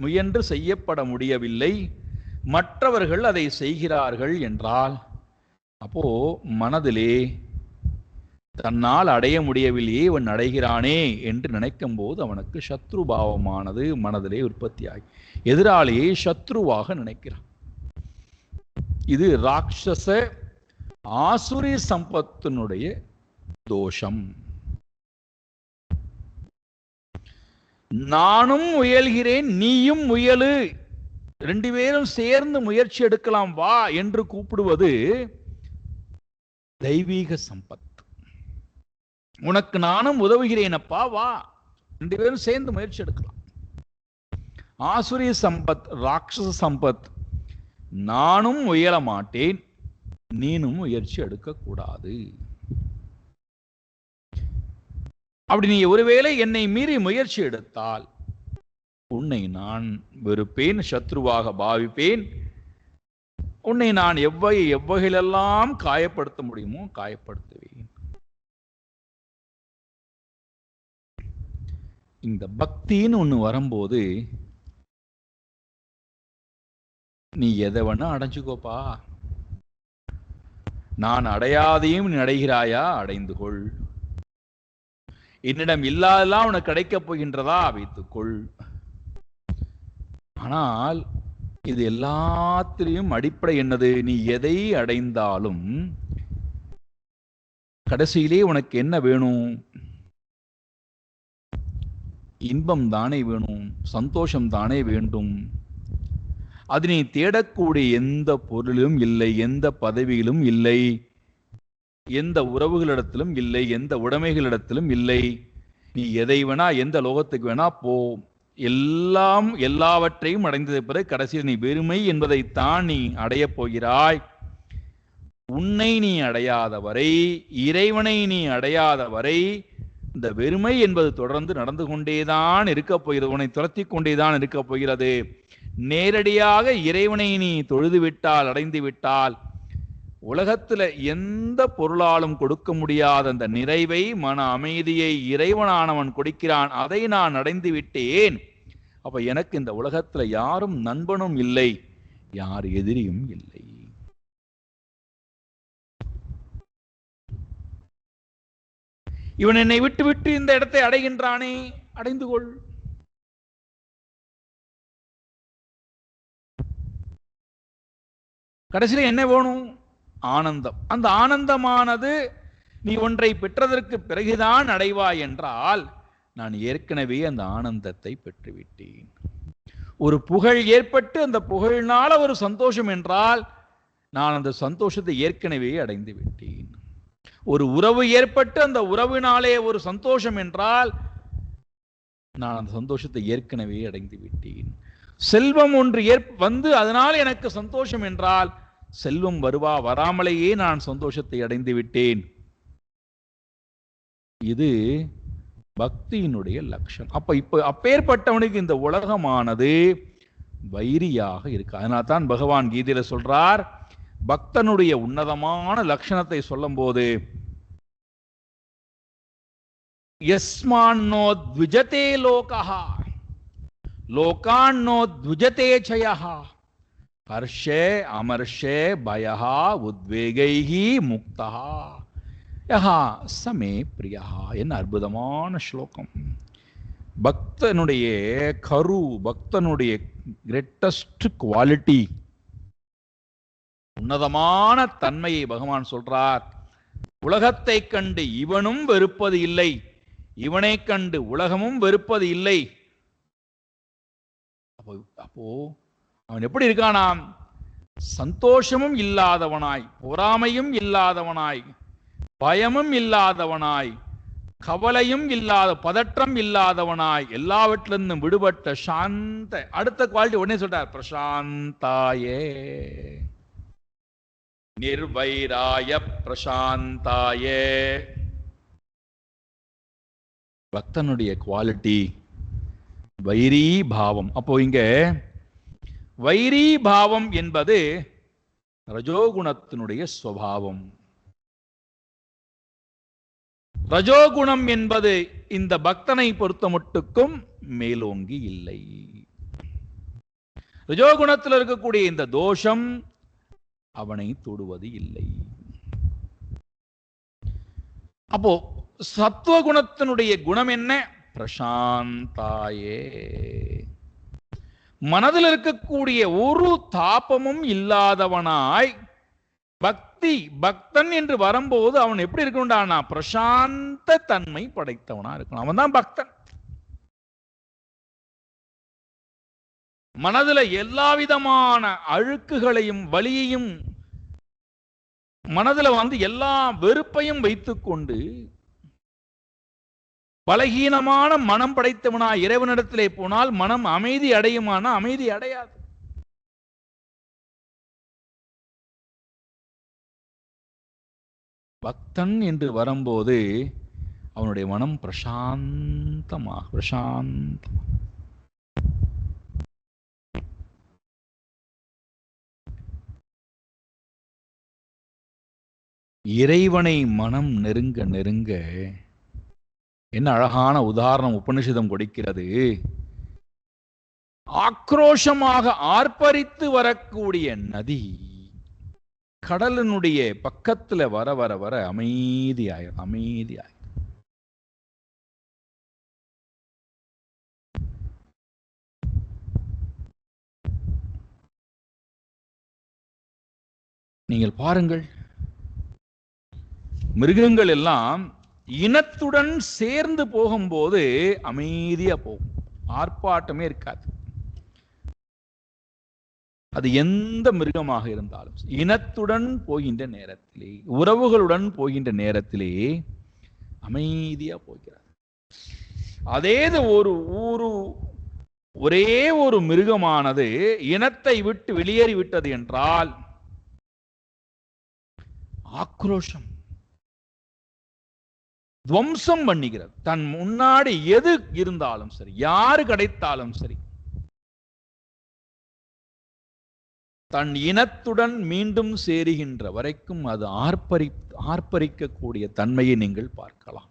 முயன்று செய்யப்பட முடியவில்லை, மற்றவர்கள் அதை செய்கிறார்கள் என்றால் அப்போ மனதிலே தன்னால் அடைய முடியவில்லையே இவன் அடைகிறானே என்று நினைக்கும் போது அவனுக்கு சத்ருபாவமானது மனதிலே உற்பத்தியாகி எதிராளியை சத்ருவாக நினைக்கிறான். இது ராட்சச ஆசுரி சம்பத்தினுடைய தோஷம். நானும் முயல்கிறேன், நீயும் முயலு, ரெண்டு பேரும் சேர்ந்து முயற்சி எடுக்கலாம் வா என்று கூப்பிடுவது தெய்வீக சம்பத். உனக்கு நானும் உதவுகிறேன் அப்பா வா, ரெண்டு பேரும் சேர்ந்து முயற்சி எடுக்கலாம். ஆசுரி சம்பத், ராட்சச சம்பத், நானும் முயல மாட்டேன், நீனும் முயற்சி எடுக்க கூடாது. அப்படி நீ ஒருவேளை என்னை மீறி முயற்சி எடுத்தால் உன்னை நான் வெறுப்பேன், சத்ருவாக பாவிப்பேன், உன்னை நான் எவ்வகையிலெல்லாம் காயப்படுத்த முடியுமோ காயப்படுத்துவேன். இந்த பக்தின்னு ஒண்ணு வரும்போது நீ எதை வேணா அடைஞ்சுக்கோப்பா, நான் அடையாதையும் நீ அடைகிறாயா, அடைந்து கொள். என்னிடம் இல்லாதெல்லாம் உனக்கு கிடைக்கப் போகின்றதா, வைத்துக்கொள். ஆனால் இது எல்லாத்திலையும் அடிப்படை என்னது? நீ எதை அடைந்தாலும் கடைசியிலே உனக்கு என்ன வேணும்? இன்பம் தானே வேணும், சந்தோஷம் தானே வேண்டும். அது நீ தேடக்கூடிய எந்த பொருளிலும் இல்லை, எந்த பதவியிலும் இல்லை, எந்த உறவுகளிடத்திலும் இல்லை, எந்த உடைமைகளிடத்திலும் இல்லை. நீ எதை வேணா எந்த லோகத்துக்கு வேணா போ, எல்லாம் எல்லாவற்றையும் அடைந்ததை பிறகு கடைசியில் நீ வெறுமை என்பதைத்தான் நீ அடையப் போகிறாய். உன்னை நீ அடையாதவரை, இறைவனை நீ அடையாதவரை இந்த வெறுமை என்பது தொடர்ந்து நடந்து கொண்டேதான் இருக்கப் போகிறது, உன்னை துரத்தி கொண்டேதான் இருக்கப் போகிறது. நேரடியாக இறைவனை நீ தொழுது விட்டால், அடைந்து விட்டால், உலகத்துல எந்த பொருளாலும் கொடுக்க முடியாத அந்த நிறைவை, மன அமைதியை இறைவனானவன் கொடுக்கிறான். அதை நான் அடைந்து விட்டேன். அப்ப எனக்கு இந்த உலகத்துல யாரும் நண்பனும் இல்லை, யார் எதிரியும் இல்லை. இவன் என்னை விட்டு விட்டு இந்த இடத்தை அடைகின்றானே, அடைந்து கொள். கடைசியில் என்ன வேணும்? ஆனந்தம். அந்த ஆனந்தமானது நீ ஒன்றை பெற்றதற்கு பிறகுதான் அடைவாய் என்றால், நான் ஏற்கனவே அந்த ஆனந்தத்தை பெற்றுவிட்டேன். ஒரு புகழ் ஏற்பட்டு அந்த புகழினால ஒரு சந்தோஷம் என்றால், நான் அந்த சந்தோஷத்தை ஏற்கனவே அடைந்து விட்டேன். ஒரு உறவு ஏற்பட்டு அந்த உறவினாலே ஒரு சந்தோஷம் என்றால், நான் அந்த சந்தோஷத்தை ஏற்கனவே அடைந்து விட்டேன். செல்வம் ஒன்று வந்து அதனால் எனக்கு சந்தோஷம் என்றால், செல்வம் வராமலேயே நான் சந்தோஷத்தை அடைந்து விட்டேன். இது பக்தியினுடைய லட்சணம். இப்ப அப்பேற்பட்டவனுக்கு இந்த உலகமானது வைரியாக இருக்கு. அதனால தான் பகவான் கீதையில சொல்றார், பக்தனுடைய உன்னதமான லட்சணத்தை சொல்லும் போது, யஸ்மான்னோ த்விஜதே லோகஹ லோகான்னோ த்விஜதே சயஹ ஹர்ஷே அமர்ஷே பயஹ உத்வேகைஹி முக்தஹ யஹா சமே பிரியஹா. என்ன அற்புதமான ஸ்லோகம்! பக்தனுடைய பக்தனுடைய கிரேட்டஸ்ட் குவாலிட்டி, உன்னதமான தன்மையை பகவான் சொல்றார். உலகத்தை கண்டு இவனும் வெறுப்பது இல்லை, இவனை கண்டு உலகமும் வெறுப்பது இல்லை. அப்போ அவன் எப்படி இருக்கானாம்? சந்தோஷமும் இல்லாதவனாய், பொறாமையும் இல்லாதவனாய், பயமும் இல்லாதவனாய், கவலையும் இல்லாத, பதற்றம் இல்லாதவனாய், எல்லாவற்றிலிருந்தும் விடுபட்ட சாந்த. அடுத்த குவாலிட்டி உடனே சொல்றார், பிரசாந்தாயே நிர்வைராய பிரசாந்தாயே. பக்தனுடைய குவாலிட்டி வைரி பாவம். அப்போ இங்க வைரி பாவம் என்பது ரஜோகுணத்தினுடைய சுபாவம். ரஜோகுணம் என்பது இந்த பக்தனை பொறுத்த மட்டுக்கும் மேலோங்கி இல்லை. ரஜோகுணத்தில் இருக்கக்கூடிய இந்த தோஷம் அவனை தொடுவது இல்லை. அப்போ சத்துவகுணத்தினுடைய குணம் என்ன? பிரசாந்தாயே. மனதில் இருக்கக்கூடிய ஒரு தாபமும் இல்லாதவனாய், பக்தி பக்தன் என்று வரும்போது அவன் எப்படி இருக்கணும்டானா பிரசாந்த தன்மை படைத்தவனா இருக்கணும். அவன் தான் பக்தன். மனதுல எல்லா விதமான அழுக்குகளையும் வலியையும் மனதுல எல்லா வெறுப்பையும் வைத்துக்கொண்டு பலகீனமான மனம் படைத்தவனா இறைவனிடத்திலே போனால் மனம் அமைதி அடையுமானா அமைதி அடையாது. பக்தன் என்று வரும்போது அவனுடைய மனம் பிரசாந்தமா இறைவனை மனம் நெருங்க நெருங்க என்ன அழகான உதாரணம் உபனிஷதம் கொடுக்கிறது. ஆக்ரோஷமாக ஆர்ப்பரித்து வரக்கூடிய நதி கடலினுடைய பக்கத்துல வர வர வர அமைதியாய். நீங்கள் பாருங்கள், மிருகங்கள் எல்லாம் இனத்துடன் சேர்ந்து போகும்போது அமைதியா போகும், ஆர்ப்பாட்டமே இருக்காது. அது எந்த மிருகமாக இருந்தாலும் இனத்துடன் போகின்ற நேரத்திலே, உறவுகளுடன் போகின்ற நேரத்திலே அமைதியா போகிறார். அதே ஒரே ஒரு மிருகமானது இனத்தை விட்டு வெளியேறி விட்டது என்றால் ஆக்ரோஷம், துவம்சம் பண்ணுகிறது. தன் முன்னாடி எது இருந்தாலும் சரி, யாரு கிடைத்தாலும் சரி, தன் இனத்துடன் மீண்டும் சேருகின்ற வரைக்கும் அது ஆர்ப்பரிக்கக்கூடிய தன்மையை நீங்கள் பார்க்கலாம்.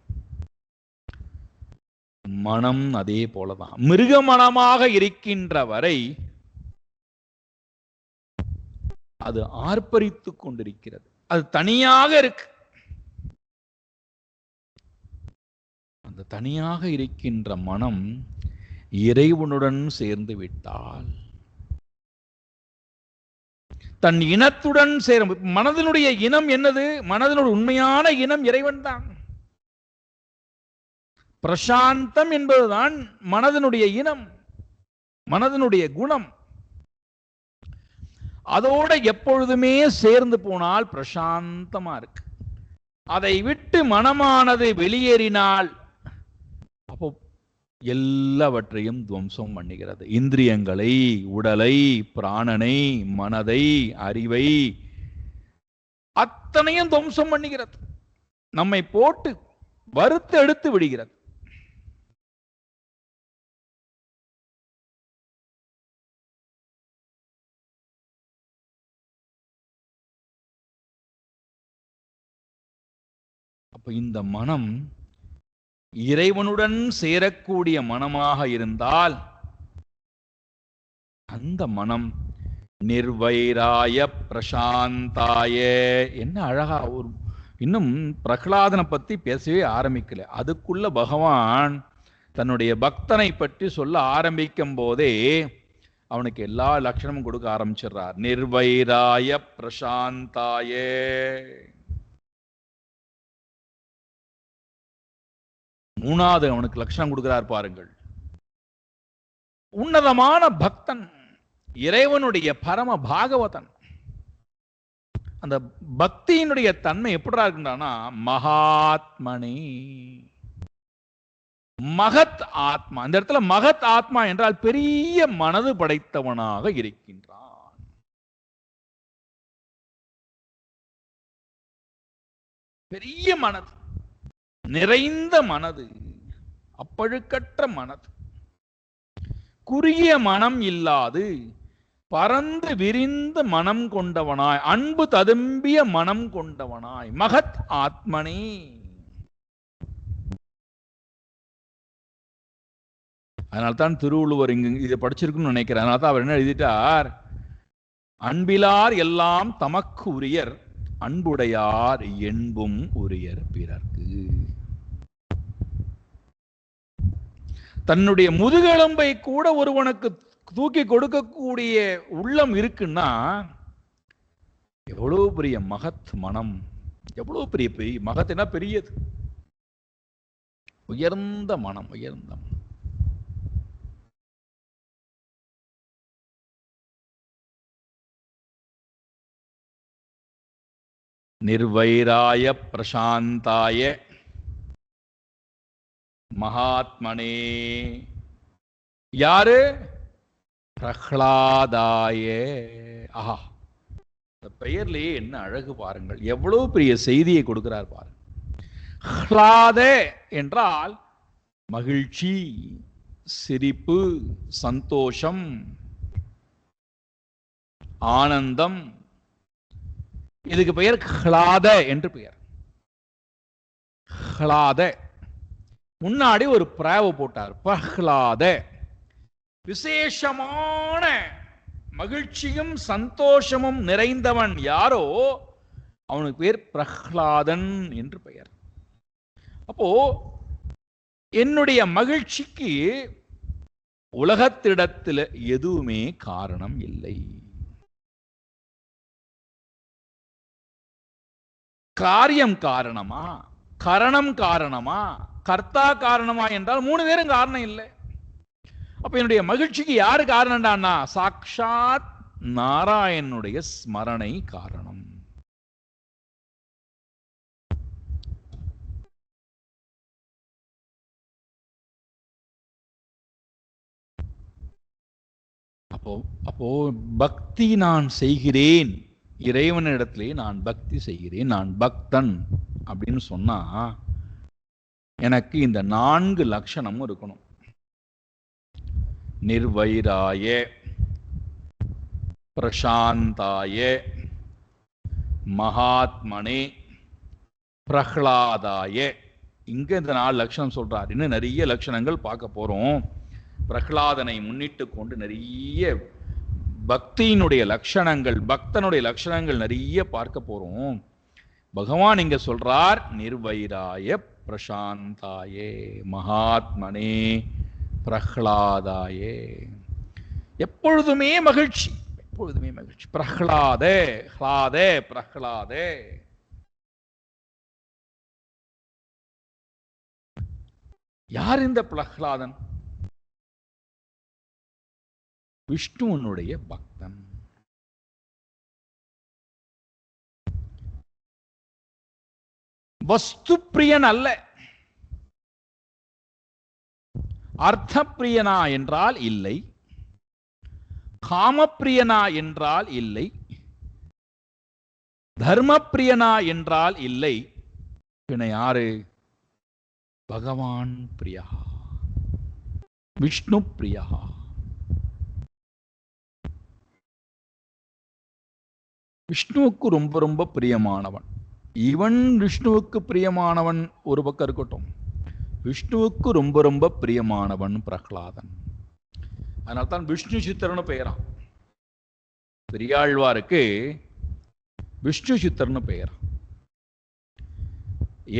மனம் அதே போலதான். மிருக மனமாக இருக்கின்ற வரை அது ஆர்ப்பரித்துக் கொண்டிருக்கிறது, அது தனியாக இருக்கு. அந்த தனியாக இருக்கின்ற மனம் இறைவனுடன் சேர்ந்து விட்டால், தன் இனத்துடன் சேரும். மனதினுடைய இனம் என்னது? மனதினுடைய உண்மையான இனம் இறைவன் தான். பிரசாந்தம் என்பதுதான் மனதினுடைய இனம், மனதினுடைய குணம். அதோட எப்பொழுதுமே சேர்ந்து போனால் பிரசாந்தமா இருக்கு. அதை விட்டு மனமானது வெளியேறினால் அப்போ எல்லாவற்றையும் துவம்சம் பண்ணுகிறது. இந்திரியங்களை, உடலை, பிராணனை, மனதை, அறிவை அத்தனையும் துவம்சம் பண்ணுகிறது. நம்மை போட்டு வறுத்து எடுத்து விடுகிறது. அப்ப இந்த மனம் இறைவனுடன் சேரக்கூடிய மனமாக இருந்தால் அந்த மனம் நிர்வைராய பிரசாந்தாய. என்ன அழகா ஒரு இன்னும் பிரகலாதனை பத்தி பேசவே ஆரம்பிக்கல, அதுக்குள்ள பகவான் தன்னுடைய பக்தனை பற்றி சொல்ல ஆரம்பிக்கும் போதே அவனுக்கு எல்லா லட்சணமும் கொடுக்க ஆரம்பிச்சிடுறார். நிர்வைராய பிரசாந்தாய. மூணாவது அவனுக்கு லட்சணம் கொடுக்கிறார் பாருங்கள். உன்னதமான பக்தன், இறைவனுடைய பரம பாகவதன். அந்த பக்தியினுடைய தன்மை எப்படிடா இருக்குன்னா மகாத்மனி, மகத் ஆத்மா. இந்த இடத்துல மகத் ஆத்மா என்றால் பெரிய மனது படைத்தவனாக இருக்கின்றான். பெரிய மனது, நிறைந்த மனது, அப்பழுக்கற்ற மனது, குறுகிய மனம் இல்லாது பரந்து விரிந்த மனம் கொண்டவனாய், அன்பு ததும்பிய மனம் கொண்டவனாய், மகத் ஆத்மனே. அதனால்தான் திருவள்ளுவர் இங்கு இதை படிச்சிருக்குன்னு நினைக்கிறேன். அதனால்தான் அவர் என்ன எழுதிட்டார்? அன்பிலார் எல்லாம் தமக்கு உரியர், அன்புடையார் என்பும் உரியர் பிறர்க்கு. தன்னுடைய முதுகெலும்பை கூட ஒருவனுக்கு தூக்கி கொடுக்கக்கூடிய உள்ளம் இருக்குன்னா எவ்வளவு பெரிய மகத் மனம், எவ்வளவு பெரிய மகத்னா பெரியது, உயர்ந்த மனம், உயர்ந்த மனம். நிர்வைராய பிரசாந்தாய மகாத்மனே. யாரு? பிரஹ்லாதாய. ஆஹா, இந்த பெயர்லயே என்ன அழகு பாருங்கள், எவ்வளவு பெரிய செய்தியை கொடுக்கிறார் பாருங்கள். ஹ்லாத என்றால் மகிழ்ச்சி, சிரிப்பு, சந்தோஷம், ஆனந்தம். இதுக்கு பெயர் ஹ்லாத என்று பெயர். ஹ்லாத முன்னாடி ஒரு பிராவ போட்டார், பிரஹ்லாத. விசேஷமான மகிழ்ச்சியும் சந்தோஷமும் நிறைந்தவன் யாரோ அவனுக்கு பேர் பிரஹ்லாதன் என்று பெயர். அப்போ என்னுடைய மகிழ்ச்சிக்கு உலகத்திடத்தில் எதுவுமே காரணம் இல்லை. காரியம் காரணமா, கரணம் காரணமா, கர்த்தா காரணமா என்றால் 3 பேரும் காரணம் இல்லை. அப்ப என்னுடைய மகிழ்ச்சிக்கு யாரு காரணம்டான்னா சாக்ஷாத் நாராயணனுடைய ஸ்மரணை காரணம். அப்போ பக்தி நான் செய்கிறேன், இறைவனிடத்திலே நான் பக்தி செய்கிறேன், நான் பக்தன் அப்படின்னு சொன்னா எனக்கு இந்த 4 லட்சணமும் இருக்கணும். நிர்வைராய, பிரசாந்தாய, மகாத்மனே, பிரஹ்லாதாய. இங்க இந்த 4 லட்சணம் சொல்றார். இன்னும் நிறைய லட்சணங்கள் பார்க்க போறோம். பிரஹ்லாதனை முன்னிட்டு கொண்டு நிறைய பக்தியினுடைய லட்சணங்கள், பக்தனுடைய லட்சணங்கள் நிறைய பார்க்க போறோம். பகவான் இங்க சொல்றார், நிர்வைராய பிரசாந்தாயே மகாத்மனே பிரஹ்லாதாயே. எப்பொழுதுமே மகிழ்ச்சி, எப்பொழுதுமே மகிழ்ச்சி. பிரஹ்லாதே, ஹ்லாதே, பிரஹ்லாதே. யார் இந்த பிரஹ்லாதன்? விஷ்ணுவனுடைய பக்தன். வஸ்து பிரியன் அல்ல. அர்த்த பிரியனா என்றால் இல்லை, காமப்பிரியனா என்றால் இல்லை, தர்ம பிரியனா என்றால் இல்லை. பின்ன யாரு? பகவான் பிரியா, விஷ்ணு பிரியா. விஷ்ணுவுக்கு ரொம்ப ரொம்ப பிரியமானவன். இவன் விஷ்ணுவுக்கு பிரியமானவன் ஒரு பக்கம் இருக்கட்டும், விஷ்ணுவுக்கு ரொம்ப ரொம்ப பிரியமானவன் பிரஹ்லாதன். அதனால தான் விஷ்ணு சித்தர்னு பெயரான். பெரியாழ்வாருக்கு விஷ்ணு சித்தர்னு பெயரான்.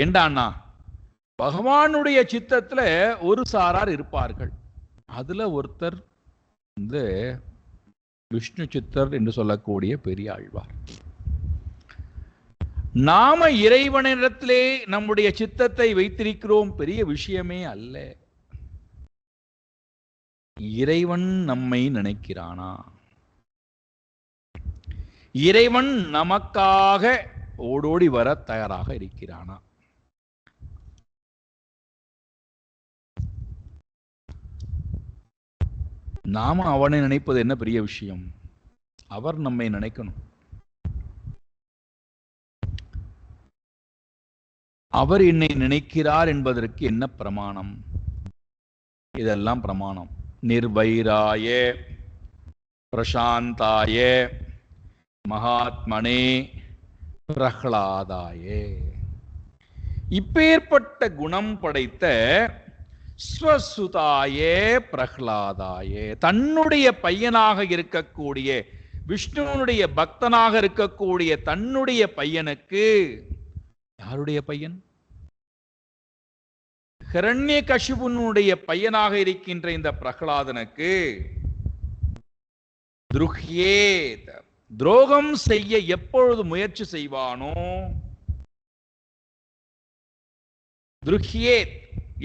ஏண்டான்னா பகவானுடைய சித்தத்துல ஒரு சாரார் இருப்பார்கள். அதுல ஒருத்தர் இந்த விஷ்ணு சித்தர் என்று சொல்லக்கூடிய பெரியாழ்வார். நாம இறைவனிடத்திலே நம்முடைய சித்தத்தை வைத்திருக்கிறோம், பெரிய விஷயமே அல்ல. இறைவன் நம்மை நினைக்கிறானா? இறைவன் நமக்காக ஓடோடி வர தயாராக இருக்கிறானா? நாம அவனை நினைப்பது என்ன பெரிய விஷயம்? அவர் நம்மை நினைக்கணும். அவர் என்னை நினைக்கிறார் என்பதற்கு என்ன பிரமாணம்? இதெல்லாம் பிரமாணம். நிர்வைராய பிரசாந்தாய மகாத்மனே பிரஹ்லாதாயே. இப்பேற்பட்ட குணம் படைத்த ஸ்வசுதாயே பிரஹ்லாதாயே, தன்னுடைய பையனாக இருக்கக்கூடிய விஷ்ணுனுடைய பக்தனாக இருக்கக்கூடிய தன்னுடைய பையனுக்கு, யாருடைய பையன்? ஹிரண்யகசிபுனுடைய பையனாக இருக்கின்ற இந்த பிரஹ்லாதனுக்கு துருஹ்யேத், துரோகம் செய்ய எப்பொழுது முயற்சி செய்வானோ, துருஹ்யேத்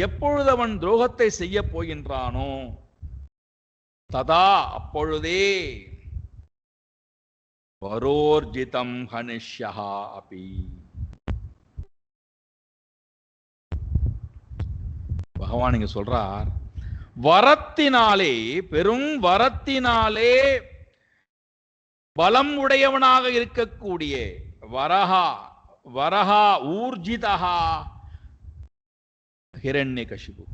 எப்பொழுது அவன் துரோகத்தை செய்ய போகின்றானோ, ததா அப்பொழுதே வரோர்ஜிதம் ஹனிஷ்யஹ அபி. பகவான் இங்க சொல்றார், வரத்தினாலே, பெரும் வரத்தினாலே பலம் உடையவனாக இருக்கக்கூடிய வரஹா வரஹா ஊர்ஜிதஹா ஹிரண்யகசிபு,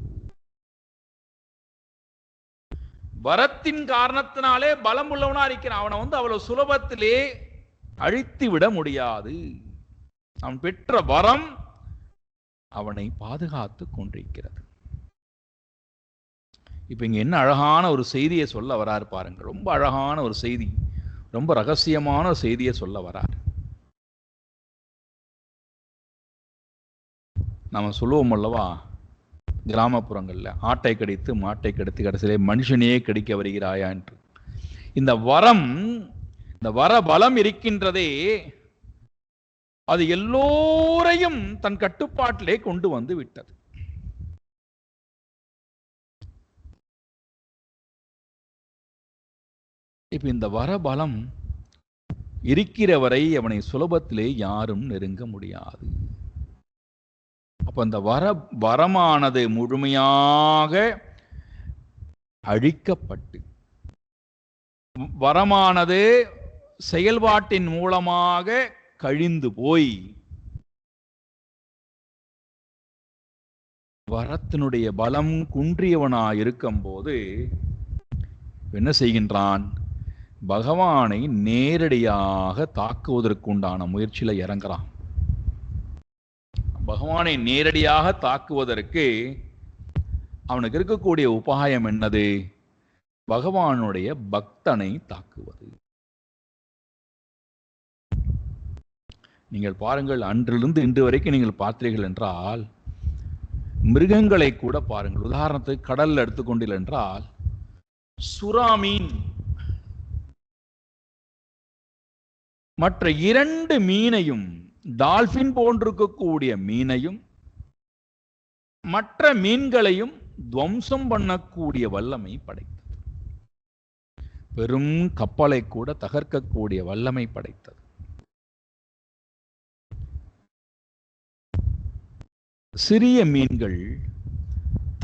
வரத்தின் காரணத்தினாலே பலம் உள்ளவனா இருக்கிறான். அவனை அவ்வளவு சுலபத்திலே அழித்து விட முடியாது. அவன் பெற்ற வரம் அவனை பாதுகாத்து கொண்டிருக்கிறது. இப்ப இங்க என்ன அழகான ஒரு செய்தியை சொல்ல வராரு பாருங்க. ரொம்ப அழகான ஒரு செய்தி, ரொம்ப ரகசியமான ஒரு செய்தியை சொல்ல வரார். நாம சொல்லுவோம் அல்லவா, கிராமப்புறங்கள்ல ஆட்டை கடித்து மாட்டை கடித்து கடைசியிலே மனுஷனையே கடிக்க வருகிறாயா என்று. இந்த வரம், இந்த வர பலம் இருக்கின்றதே, அது எல்லோரையும் தன் கட்டுப்பாட்டிலே கொண்டு வந்து விட்டது. இப்ப இந்த வரபலம் இருக்கிறவரை அவனை சுலபத்திலே யாரும் நெருங்க முடியாது. அப்ப அந்த வரமானது முழுமையாக அழிக்கப்பட்டு, வரமானது செயல்பாட்டின் மூலமாக கழிந்து போய், வரத்தினுடைய பலம் குன்றியவனாய் இருக்கும் போது என்ன செய்கின்றான்? பகவானை நேரடியாக தாக்குவதற்குண்டான முயற்சியில இறங்குறான். பகவானை நேரடியாக தாக்குவதற்கு அவனுக்கு இருக்கக்கூடிய உபாயம் என்னது? பகவானுடைய பக்தனை தாக்குவது. நீங்கள் பாருங்கள், அன்றிலிருந்து இன்று வரைக்கும் நீங்கள் பார்த்தீர்கள் என்றால், மிருகங்களை கூட பாருங்கள். உதாரணத்துக்கு கடல்ல எடுத்துக்கொண்டீர்கள் என்றால், சுறாமீன் மற்ற 2 மீனையும், டால்பின் போன்றிருக்கக்கூடிய மீனையும் மற்ற மீன்களையும் துவம்சம் பண்ணக்கூடிய வல்லமை படைத்தது. பெரும் கப்பலை கூட தகர்க்கக்கூடிய வல்லமை படைத்தது. சிறிய மீன்கள்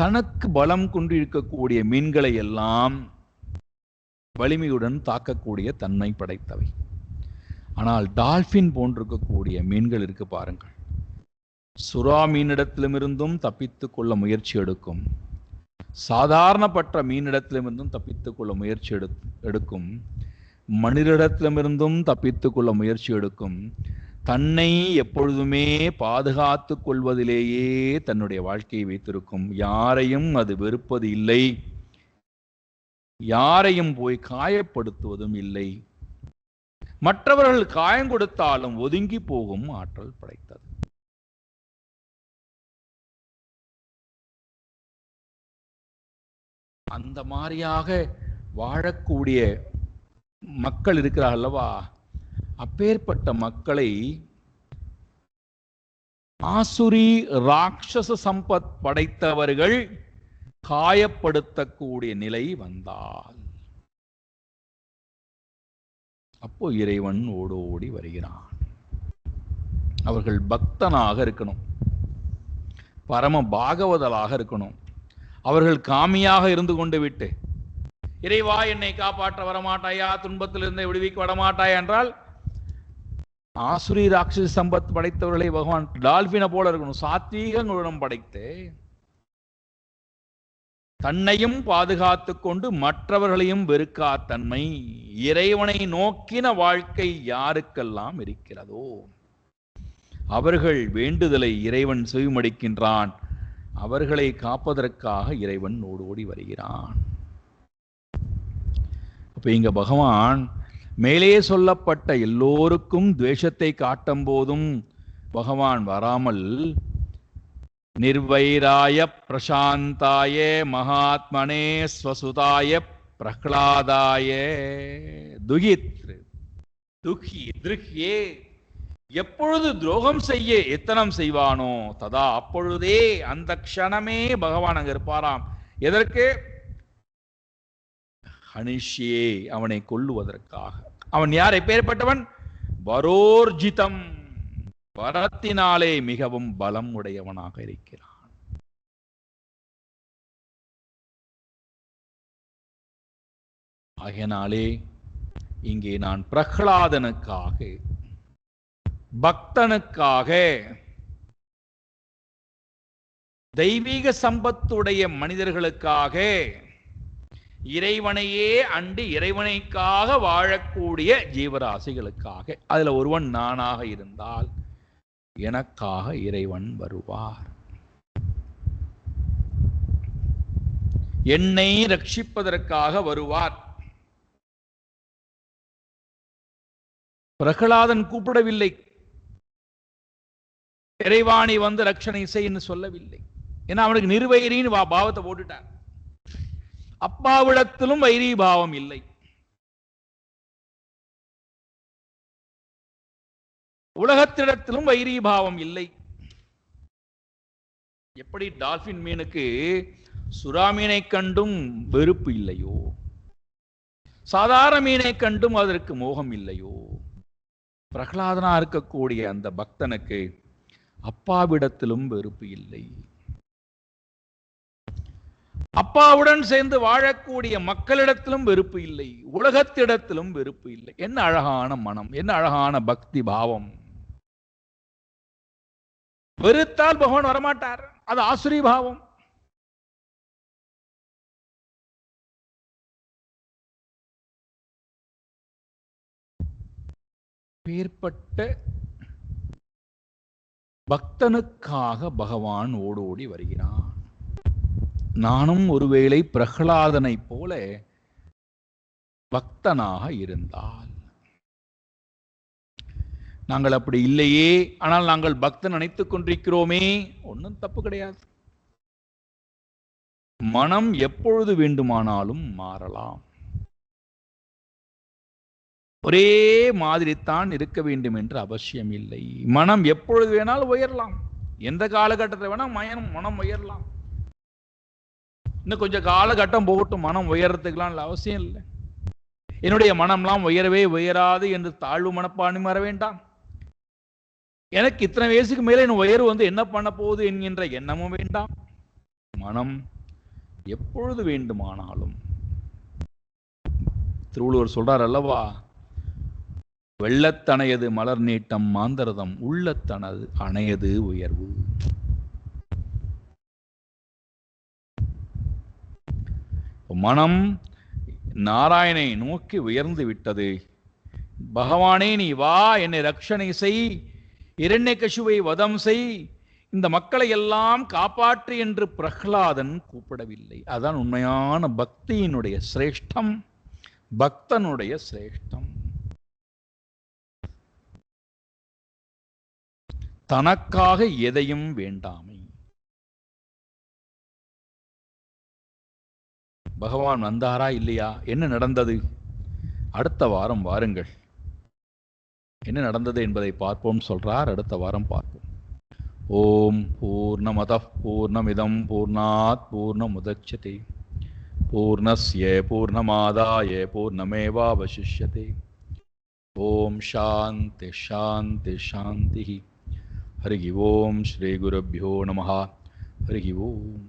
தனக்கு பலம் கொண்டிருக்கக்கூடிய மீன்களை எல்லாம் வலிமையுடன் தாக்கக்கூடிய தன்மை படைத்தவை. ஆனால் டால்பின் போன்றிருக்கக்கூடிய மீன்கள் இருக்கு பாருங்கள், சுறா மீனிடத்திலுமிருந்தும் தப்பித்துக் கொள்ள முயற்சி எடுக்கும், சாதாரணப்பட்ட மீனிடத்திலுமிருந்தும் தப்பித்துக் கொள்ள முயற்சி எடுக்கும், மனிதனிடத்திலுமிருந்தும் தப்பித்துக் கொள்ள முயற்சி எடுக்கும். தன்னை எப்பொழுதுமே பாதுகாத்து கொள்வதிலேயே தன்னுடைய வாழ்க்கையை வைத்திருக்கும். யாரையும் அது வெறுப்பது இல்லை, யாரையும் போய் காயப்படுத்துவதும் இல்லை. மற்றவர்கள் காயம் கொடுத்தாலும் ஒதுங்கி போகும் ஆற்றல் படைத்தது. அந்த மாதிரியாக வாழக்கூடிய மக்கள் இருக்கிறார் அல்லவா, அப்பேற்பட்ட மக்களை ஆசுரி ராட்சச சம்பத் படைத்தவர்கள் காயப்படுத்தக்கூடிய நிலை வந்தால் அப்போ இறைவன் ஓடோடி வருகிறான். அவர்கள் பக்தனாக இருக்கணும், பரம பாகவதலாக இருக்கணும். அவர்கள் காமியாக இருந்து கொண்டு விட்டு, இறைவா என்னை காப்பாற்ற வரமாட்டாயா, துன்பத்திலிருந்து விடுவிக்க வரமாட்டாயா என்றால், ஆசுரி ராட்சச சம்பத் படைத்தவர்களை பகவான் டால்பினை போல இருக்கணும், சாத்வீக குணம் படைத்து தன்னையும் பாதுகாத்து கொண்டு மற்றவர்களையும் வெறுக்கா தன்மை, இறைவனை நோக்கின வாழ்க்கை யாருக்கெல்லாம் இருக்கிறதோ அவர்கள் வேண்டுதலை இறைவன் செவிமடிக்கின்றான். அவர்களை காப்பதற்காக இறைவன் ஓடோடி வருகிறான். அப்ப இங்க பகவான் மேலே சொல்லப்பட்ட எல்லோருக்கும் துவேஷத்தை காட்டும் போதும் பகவான் வராமல், நிர்வைராய பிரசாந்தாய மகாத்மனே ஸ்வசுதாய பிரஹ்லாதாய துகித்ரு, துஹ்யி திருஹ்யே, எப்பொழுது துரோகம் செய்ய எத்தனம் செய்வானோ ததா அப்பொழுதே அந்த க்ஷணமே பகவான் அங்க இருப்பாராம். எதற்கு? ஹனிஷ்யே, அவனை கொல்லுவதற்காக. அவன் யார்? எப்பேற்பட்டவன்? வரோர்ஜிதம், வரத்தினாலே மிகவும் பலம் உடையவனாக இருக்கிறான். ஆகையினாலே இங்கே நான் பிரஹ்லாதனுக்காக, பக்தனுக்காக, தெய்வீக சம்பத்துடைய மனிதர்களுக்காக, இறைவனையே அண்டி இறைவனைக்காக வாழக்கூடிய ஜீவராசிகளுக்காக, அதுல ஒருவன் நானாக இருந்தால் எனக்காக இறைவன் வருவார். என்னை ரட்சிப்பதற்காக வருவார். பிரகலாதன் கூப்பிடவில்லை, இறைவாணி வந்து ரட்சணை செய்ன்னு சொல்லவில்லை. ஏன்னா அவனுக்கு நிர்வைரின்னு பாவத்தை போட்டுட்டார். அப்பாவிடத்திலும் வைரி பாவம் இல்லை, உலகத்திடத்திலும் வைரி பாவம் இல்லை. எப்படி டால்பின் மீனுக்கு சுறா மீனை கண்டும் வெறுப்பு இல்லையோ, சாதாரண மீனை கண்டும் அதற்கு மோகம் இல்லையோ, பிரகலாதனா இருக்கக்கூடிய அந்த பக்தனுக்கு அப்பாவிடத்திலும் வெறுப்பு இல்லை. அப்பாவுடன் சேர்ந்து வாழக்கூடிய மக்களிடத்திலும் வெறுப்பு இல்லை, உலகத்திடத்திலும் வெறுப்பு இல்லை. என்ன அழகான மனம், என்ன அழகான பக்தி பாவம். வெறுத்தால் பகவான் வரமாட்டார், அது ஆசுரி பாவம். பேர்பட்ட பக்தனுக்காக பகவான் ஓடோடி வருகிறான். நானும் ஒருவேளை பிரகலாதனை போல பக்தனாக இருந்தால், நாங்கள் அப்படி இல்லையே, ஆனால் நாங்கள் பக்தன் நினைத்துக் கொண்டிருக்கிறோமே, ஒன்றும் தப்பு கிடையாது. மனம் எப்பொழுது வேண்டுமானாலும் மாறலாம். ஒரே மாதிரி தான் இருக்க வேண்டும் என்று அவசியம் இல்லை. மனம் எப்பொழுது வேணாலும் உயரலாம், எந்த காலகட்டத்தில் வேணா மனம் உயரலாம். இன்னும் கொஞ்சம் காலகட்டம் போகட்டும், மனம் உயர்றதுக்கெல்லாம் அவசியம் இல்லை. என்னுடைய மனம்லாம் உயரவே உயராது என்று தாழ்வு மனப்பான்மை வர வேண்டாம். எனக்கு இத்தனை வயசுக்கு மேலே என் உயர்வு வந்து என்ன பண்ண போகுது என்கின்ற எண்ணமும் வேண்டாம். மனம் எப்பொழுது வேண்டுமானாலும், திருவள்ளுவர் சொல்றார் அல்லவா, வெள்ளத்தணையது மலர் நீட்டம் மாந்தரதம் உள்ளத்தனது அணையது உயர்வு. மனம் நாராயணனை நோக்கி உயர்ந்து விட்டது. பகவானே நீ வா, என்னை ரட்சணை செய், இரண்யகசிபுவை வதம் செய், இந்த மக்களை எல்லாம் காப்பாற்று என்று பிரகலாதன் கூப்பிடவில்லை. அதான் உண்மையான பக்தியினுடைய சிரேஷ்டம், பக்தனுடைய சிரேஷ்டம். தனக்காக எதையும் வேண்டாமை. பகவான் வந்தாரா இல்லையா, என்ன நடந்தது? அடுத்த வாரம் வாருங்கள், என்ன நடந்தது என்பதை பார்ப்போம் சொல்றார். அடுத்த வாரம் பார்ப்போம். ஓம் பூர்ணமதః பூர்ணமிதம் பூர்ணாத் பூர்ணமுதச்யதே பூர்ணஸ்ய பூர்ணமாதாய பூர்ணமேவாவசிஷ்யதே. ஓம் சாந்தி சாந்தி சாந்தி. हरि ओम श्री गुरुभ्यो नमः. हरि ओम.